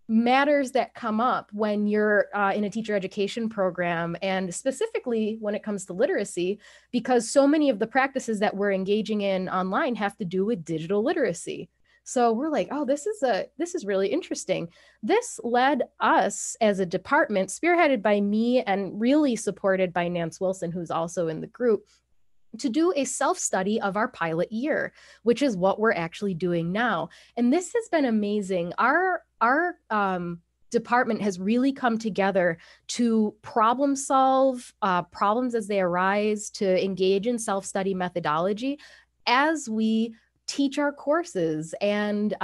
matters that come up when you're in a teacher education program, and specifically when it comes to literacy, because so many of the practices that we're engaging in online have to do with digital literacy. So we're like, oh, this is really interesting. This led us as a department, spearheaded by me and really supported by Nance Wilson, who's also in the group, to do a self-study of our pilot year, which is what we're actually doing now. And this has been amazing. Our department has really come together to problem solve problems as they arise, to engage in self-study methodology as we teach our courses. And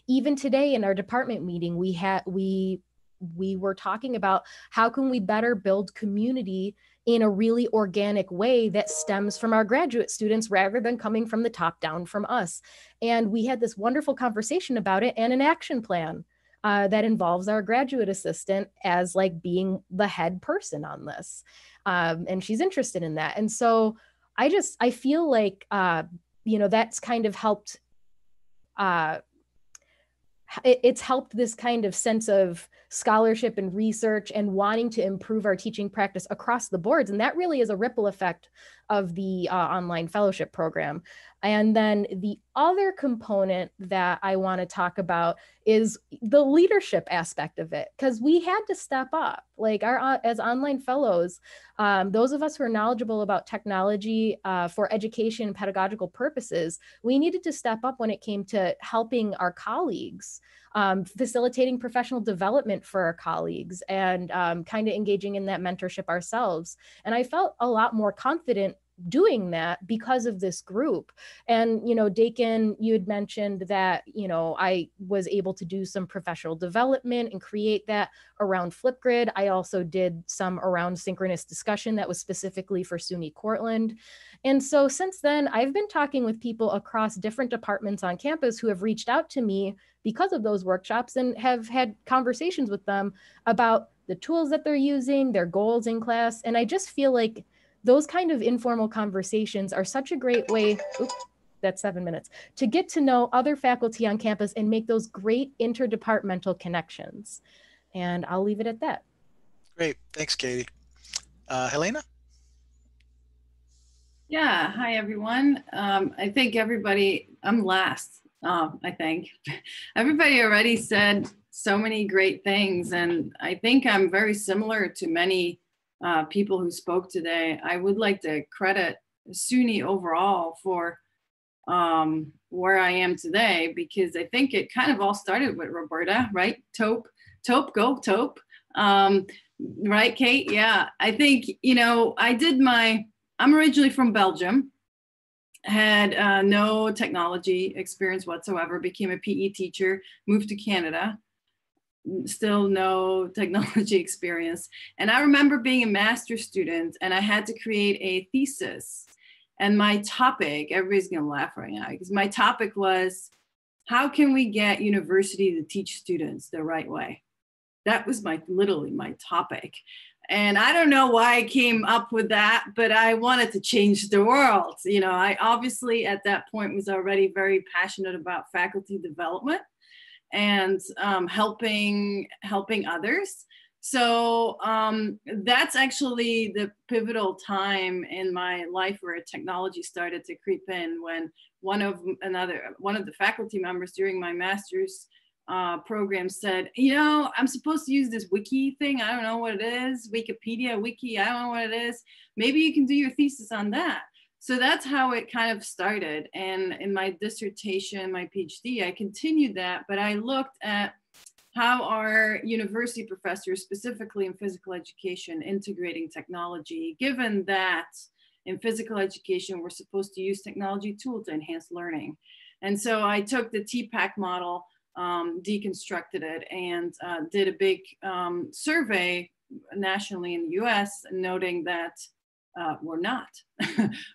even today in our department meeting, we were talking about how can we better build community in a really organic way that stems from our graduate students rather than coming from the top down from us. And we had this wonderful conversation about it and an action plan that involves our graduate assistant as like being the head person on this. And she's interested in that. And so I feel like, that's kind of helped, it's helped this kind of sense of scholarship and research and wanting to improve our teaching practice across the boards. And that really is a ripple effect of the online fellowship program. And then the other component that I want to talk about is the leadership aspect of it, because we had to step up, like as online fellows, those of us who are knowledgeable about technology for education and pedagogical purposes, we needed to step up when it came to helping our colleagues, facilitating professional development for our colleagues, and kind of engaging in that mentorship ourselves. And I felt a lot more confident doing that because of this group. And, Dakin, you had mentioned that, I was able to do some professional development and create that around Flipgrid. I also did some around synchronous discussion that was specifically for SUNY Cortland. And so since then, I've been talking with people across different departments on campus who have reached out to me because of those workshops and have had conversations with them about the tools that they're using, their goals in class. And I just feel like those kind of informal conversations are such a great way, that's 7 minutes, to get to know other faculty on campus and make those great interdepartmental connections. And I'll leave it at that. Great, thanks, Katie. Helena? Yeah, hi everyone. I think everybody, I'm last, I think. Everybody already said so many great things, and I think I'm very similar to many people who spoke today. I would like to credit SUNY overall for where I am today, because I think it kind of all started with Roberta, right? Taupe, go Taupe. Right, Kate? Yeah, I think, you know, I'm originally from Belgium, had no technology experience whatsoever, became a PE teacher, moved to Canada, still no technology experience. And I remember being a master's student and I had to create a thesis. And my topic, everybody's gonna laugh right now, because my topic was, how can we get university to teach students the right way? That was literally my topic. And I don't know why I came up with that, but I wanted to change the world. You know, I obviously at that point was already very passionate about faculty development and helping others. So that's actually the pivotal time in my life where technology started to creep in, when one of the faculty members during my master's program said, you know, I'm supposed to use this wiki thing. I don't know what it is. Wikipedia, wiki, I don't know what it is. Maybe you can do your thesis on that. So that's how it kind of started. And in my dissertation, my PhD, I continued that, but I looked at how are university professors, specifically in physical education, integrating technology, given that in physical education, we're supposed to use technology tools to enhance learning. And so I took the TPAC model, deconstructed it, and did a big survey nationally in the US, noting that we're not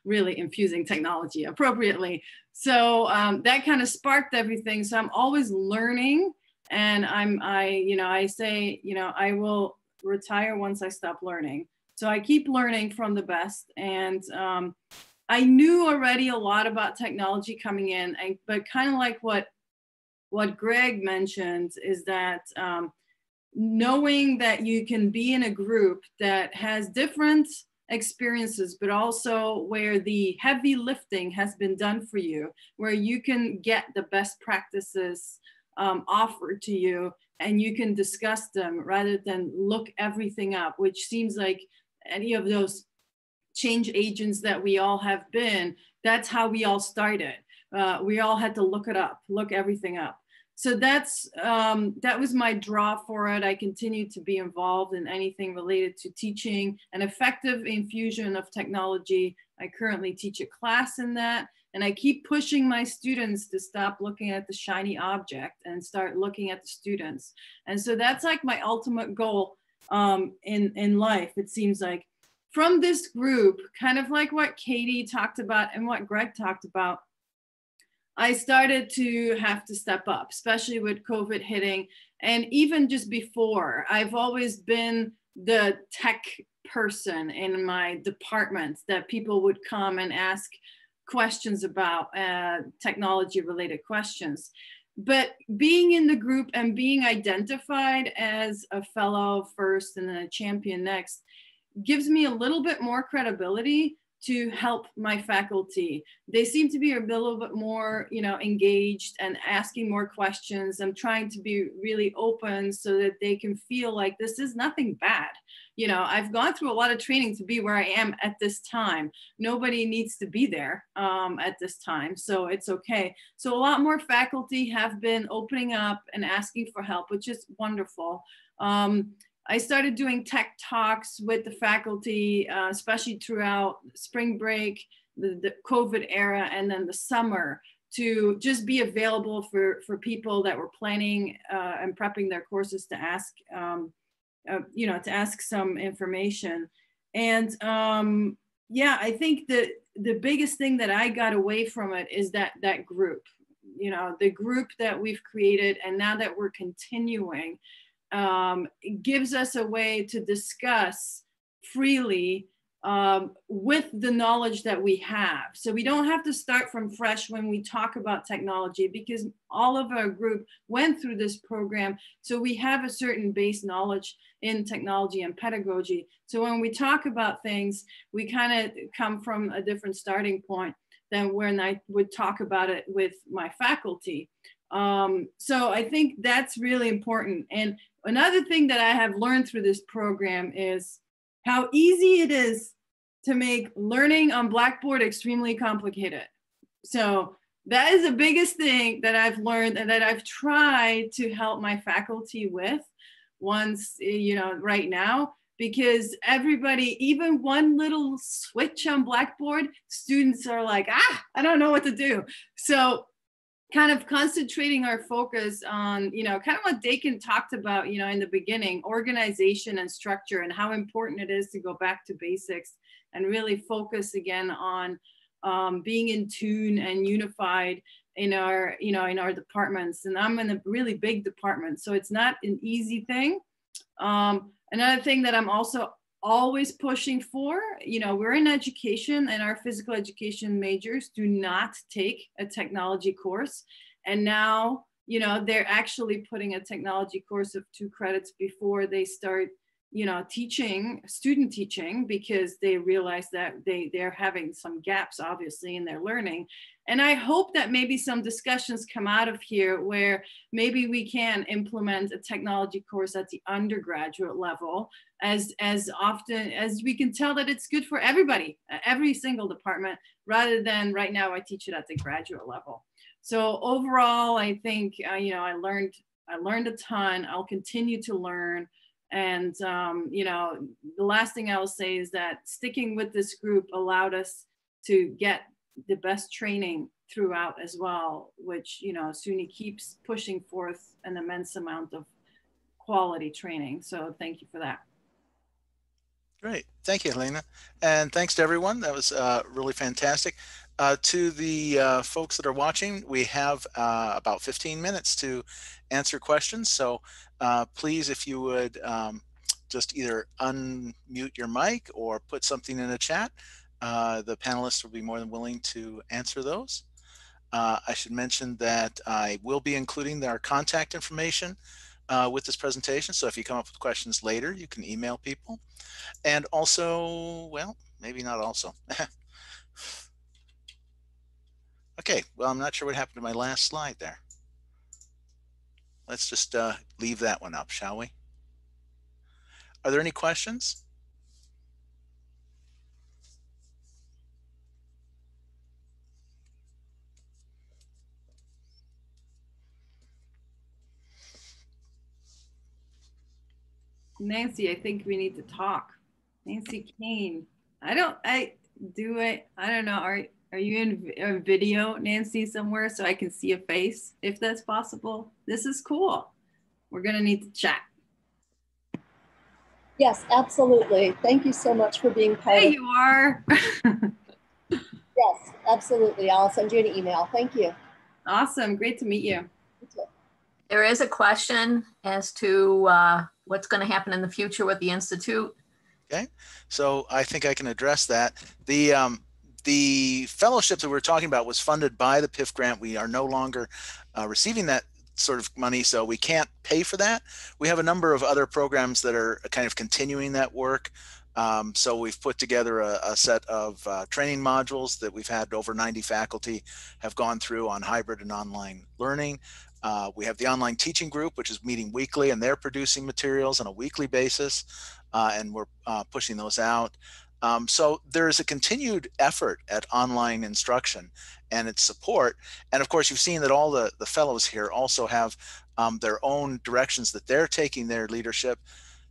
really infusing technology appropriately. So that kind of sparked everything. So I'm always learning, and I say, you know, I will retire once I stop learning. So I keep learning from the best. And I knew already a lot about technology coming in, but kind of like what Greg mentioned is that knowing that you can be in a group that has different experiences, but also where the heavy lifting has been done for you, where you can get the best practices offered to you and you can discuss them rather than look everything up, which seems like any of those change agents that we all have been. That's how we all started. We all had to look it up, look everything up. So that was my draw for it. I continue to be involved in anything related to teaching an effective infusion of technology. I currently teach a class in that, and I keep pushing my students to stop looking at the shiny object and start looking at the students. And so that's like my ultimate goal in life, it seems like. From this group, kind of like what Katie talked about and what Greg talked about, I started to have to step up, especially with COVID hitting. And even just before, I've always been the tech person in my department that people would come and ask questions about, technology related questions. But being in the group and being identified as a fellow first and then a champion next gives me a little bit more credibility to help my faculty. They seem to be a little bit more, you know, engaged and asking more questions. I'm trying to be really open so that they can feel like this is nothing bad. You know, I've gone through a lot of training to be where I am at this time. Nobody needs to be there at this time, so it's okay. So a lot more faculty have been opening up and asking for help, which is wonderful. I started doing tech talks with the faculty, especially throughout spring break, the COVID era, and then the summer, to just be available for people that were planning and prepping their courses to ask, you know, to ask some information. And yeah, I think that the biggest thing that I got away from it is that group, you know, the group that we've created, and now that we're continuing, it gives us a way to discuss freely with the knowledge that we have. So we don't have to start from fresh when we talk about technology, because all of our group went through this program. So we have a certain base knowledge in technology and pedagogy. So when we talk about things, we kind of come from a different starting point than when I would talk about it with my faculty. So I think that's really important. And another thing that I have learned through this program is how easy it is to make learning on Blackboard extremely complicated. So that is the biggest thing that I've learned and that I've tried to help my faculty with, once, you know, right now, because everybody, even one little switch on Blackboard, students are like, I don't know what to do. So kind of concentrating our focus on, you know, kind of what Dakin talked about, you know, in the beginning, organization and structure, and how important it is to go back to basics and really focus again on being in tune and unified in our, you know, in our departments. And I'm in a really big department, so it's not an easy thing. Another thing that I'm also always pushing for, you know, we're in education, and our physical education majors do not take a technology course. And now, you know, they're actually putting a technology course of 2 credits before they start, you know, student teaching, because they realize that they're having some gaps, obviously, in their learning. And I hope that maybe some discussions come out of here where maybe we can implement a technology course at the undergraduate level, as often as we can tell that it's good for everybody, every single department, rather than right now I teach it at the graduate level. So overall, I think, you know, I learned a ton. I'll continue to learn. And, you know, the last thing I'll say is that sticking with this group allowed us to get the best training throughout as well, which, you know, SUNY keeps pushing forth an immense amount of quality training. So thank you for that. Great. Thank you, Helena. And thanks to everyone. That was really fantastic. To the folks that are watching, we have about 15 minutes to answer questions. So please, if you would just either unmute your mic or put something in the chat, the panelists will be more than willing to answer those. I should mention that I will be including our contact information with this presentation. So if you come up with questions later, you can email people. And also, well, maybe not also. Okay, well, I'm not sure what happened to my last slide there. Let's just leave that one up, shall we? Are there any questions? Nancy, I think we need to talk. Nancy Kane. I don't know. Are you in a video, Nancy, somewhere so I can see a face, if that's possible? This is cool. We're gonna need to chat. Yes, absolutely. Thank you so much for being part There of. you are. Yes, absolutely. I'll send you an email. Thank you. Awesome. Great to meet you. There is a question as to what's going to happen in the future with the Institute. Okay, so I think I can address that. The fellowship that we're talking about was funded by the PIF grant. We are no longer receiving that sort of money, so we can't pay for that. We have a number of other programs that are kind of continuing that work. So we've put together a set of training modules that we've had over 90 faculty have gone through on hybrid and online learning. We have the online teaching group, which is meeting weekly, and they're producing materials on a weekly basis, and we're pushing those out. So there is a continued effort at online instruction and its support. And of course, you've seen that all the fellows here also have their own directions that they're taking their leadership.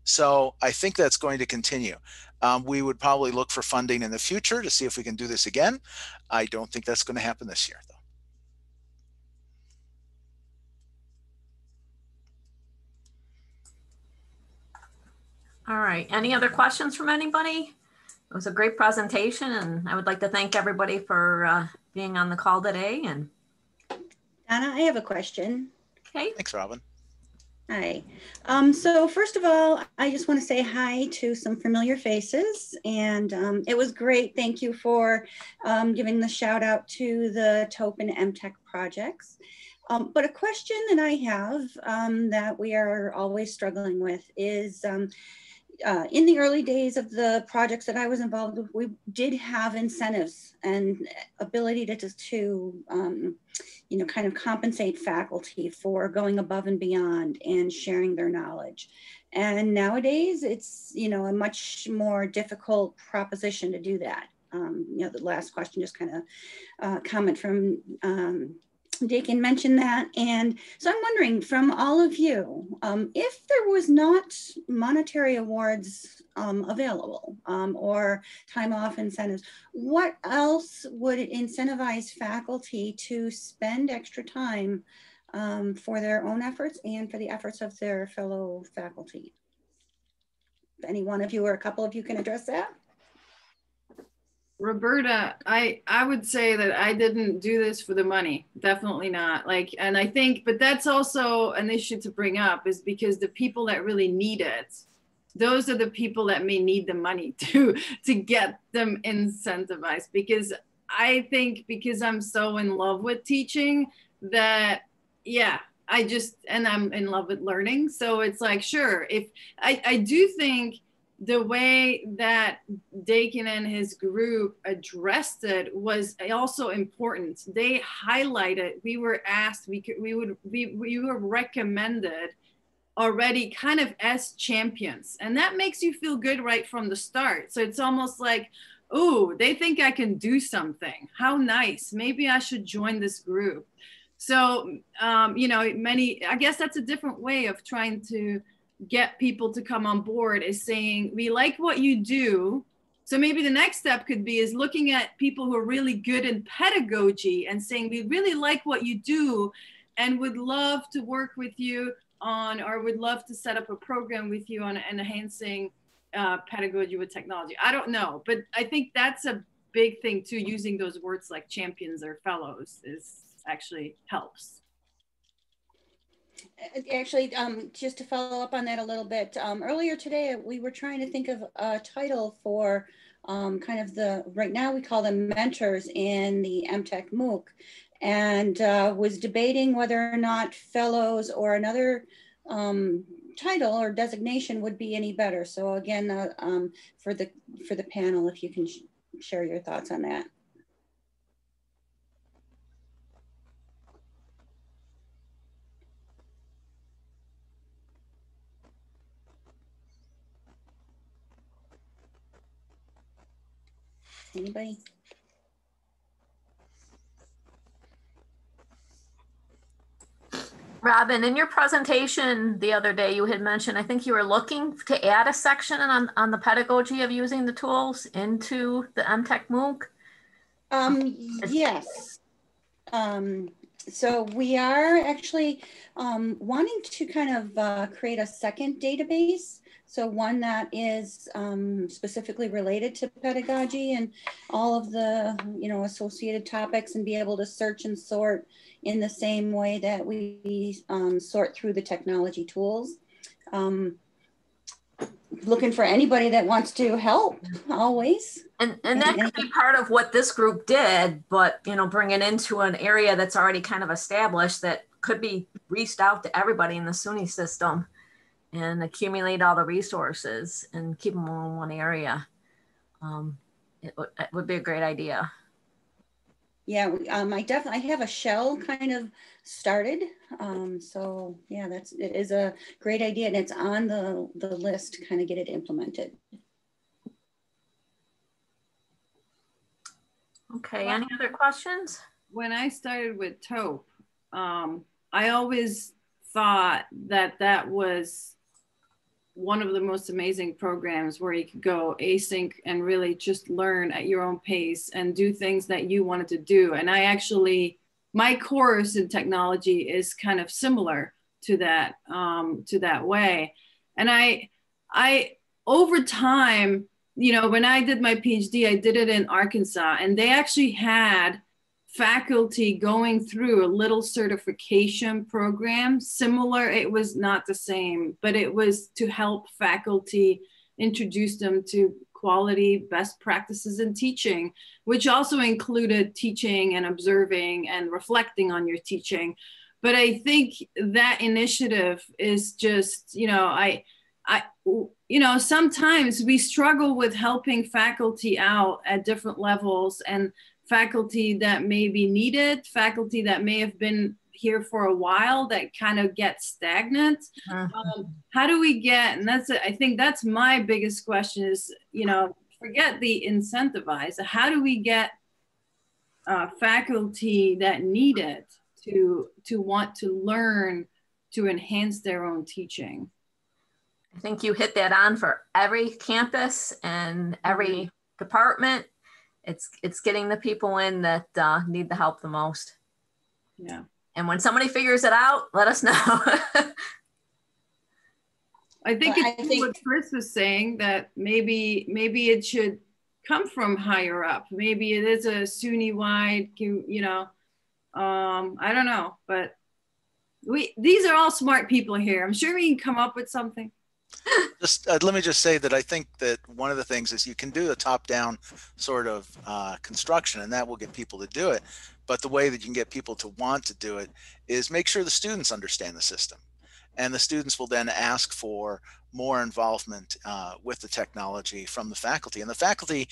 So I think that's going to continue. We would probably look for funding in the future to see if we can do this again. I don't think that's going to happen this year, though. All right. Any other questions from anybody? It was a great presentation, and I would like to thank everybody for being on the call today. And Donna, I have a question. Okay. Thanks, Robin. Hi. So first of all, I just want to say hi to some familiar faces, and it was great. Thank you for giving the shout out to the TOEP and MTech projects. But a question that I have that we are always struggling with is in the early days of the projects that I was involved with, we did have incentives and ability to you know, kind of compensate faculty for going above and beyond and sharing their knowledge. And nowadays it's, you know, a much more difficult proposition to do that. You know, the last question just kind of comment from Dakin mentioned that. And so I'm wondering from all of you, if there was not monetary awards available or time off incentives, what else would incentivize faculty to spend extra time for their own efforts and for the efforts of their fellow faculty? If any one of you or a couple of you can address that. Roberta, I would say that I didn't do this for the money. Definitely not. Like, and I think, but that's also an issue to bring up, is because the people that really need it, those are the people that may need the money to get them incentivized. Because I think, because I'm so in love with teaching, that, yeah, and I'm in love with learning. So it's like, sure, if I do think the way that Dakin and his group addressed it was also important. They highlighted, we were asked, we were recommended already kind of as champions. And that makes you feel good right from the start. So it's almost like, oh, they think I can do something. How nice. Maybe I should join this group. So, you know, I guess that's a different way of trying to get people to come on board, is saying, we like what you do. So maybe the next step could be is looking at people who are really good in pedagogy and saying, we really like what you do and would love to work with you on, or would love to set up a program with you on enhancing pedagogy with technology. I don't know, but I think that's a big thing too. Using those words like champions or fellows is actually helps. Actually, just to follow up on that a little bit, earlier today, we were trying to think of a title for kind of right now we call them mentors in the MTech MOOC, and was debating whether or not fellows or another title or designation would be any better. So again, for the panel, if you can share your thoughts on that. Anybody? Robin, in your presentation the other day, you had mentioned, I think you were looking to add a section on the pedagogy of using the tools into the MTech MOOC. Yes. So we are actually wanting to kind of create a second database. So one that is specifically related to pedagogy and all of the, you know, associated topics, and be able to search and sort in the same way that we sort through the technology tools. Looking for anybody that wants to help, always. And that could be part of what this group did, but, you know, bring it into an area that's already kind of established that could be reached out to everybody in the SUNY system and accumulate all the resources and keep them all in one area. It would be a great idea. Yeah, I have a shell kind of started. So yeah, it is a great idea, and it's on the list to kind of get it implemented. Okay, any other questions? When I started with TOPE, I always thought that was one of the most amazing programs where you could go async and really just learn at your own pace and do things that you wanted to do. And my course in technology is kind of similar to that way. And I over time, you know, when I did my PhD, I did it in Arkansas, and they actually had faculty going through a little certification program similar. It was not the same, but it was to help faculty introduce them to quality best practices in teaching, which also included teaching and observing and reflecting on your teaching. But I think that initiative is just, you know, sometimes we struggle with helping faculty out at different levels, and faculty that may be needed, faculty that may have been here for a while that kind of get stagnant. How do we get, and I think that's my biggest question is, you know, forget the incentivize. How do we get faculty that need it to want to learn to enhance their own teaching. I think you hit that on for every campus and every department. It's getting the people in that need the help the most. Yeah. And when somebody figures it out, let us know. I think what Chris was saying, that maybe it should come from higher up. Maybe it is a SUNY-wide, I don't know, but these are all smart people here. I'm sure we can come up with something. Just let me just say that I think that one of the things is you can do a top-down sort of construction, and that will get people to do it. But the way that you can get people to want to do it is make sure the students understand the system. And the students will then ask for more involvement with the technology from the faculty. And the faculty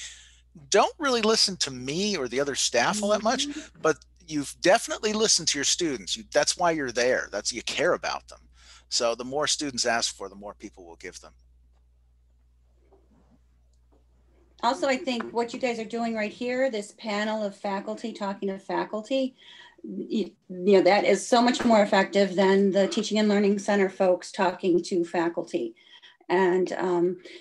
don't really listen to me or the other staff all that much, but you've definitely listened to your students. That's why you're there. You care about them. So the more students ask for, the more people will give them. Also, I think what you guys are doing right here, this panel of faculty talking to faculty, that is so much more effective than the Teaching and Learning Center folks talking to faculty. And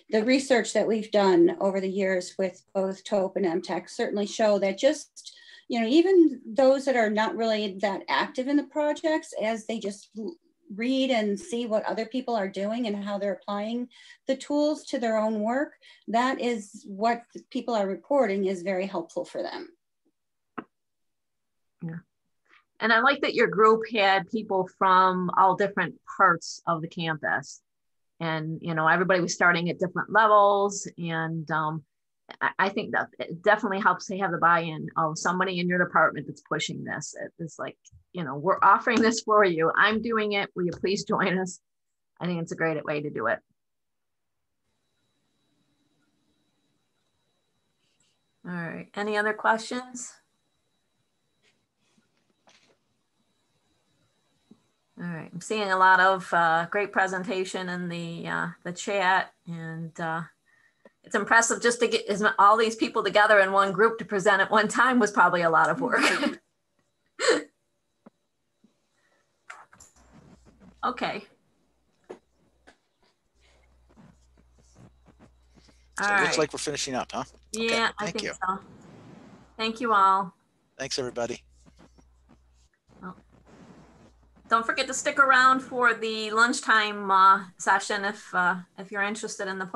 the research that we've done over the years with both TOEP and MTech certainly show that just, even those that are not really that active in the projects, as they just read and see what other people are doing and how they're applying the tools to their own work, that is what people are reporting is very helpful for them. Yeah. And I like that your group had people from all different parts of the campus. And, everybody was starting at different levels. And I think that it definitely helps to have the buy-in of somebody in your department that's pushing this. It's like, we're offering this for you. I'm doing it. Will you please join us? I think it's a great way to do it. All right. Any other questions? All right, I'm seeing a lot of great presentation in the chat, and it's impressive just to get all these people together in one group to present at one time was probably a lot of work. Okay. So it looks like we're finishing up, huh? Yeah, okay, I think so. Thank you all. Thanks, everybody. Don't forget to stick around for the lunchtime session if you're interested in the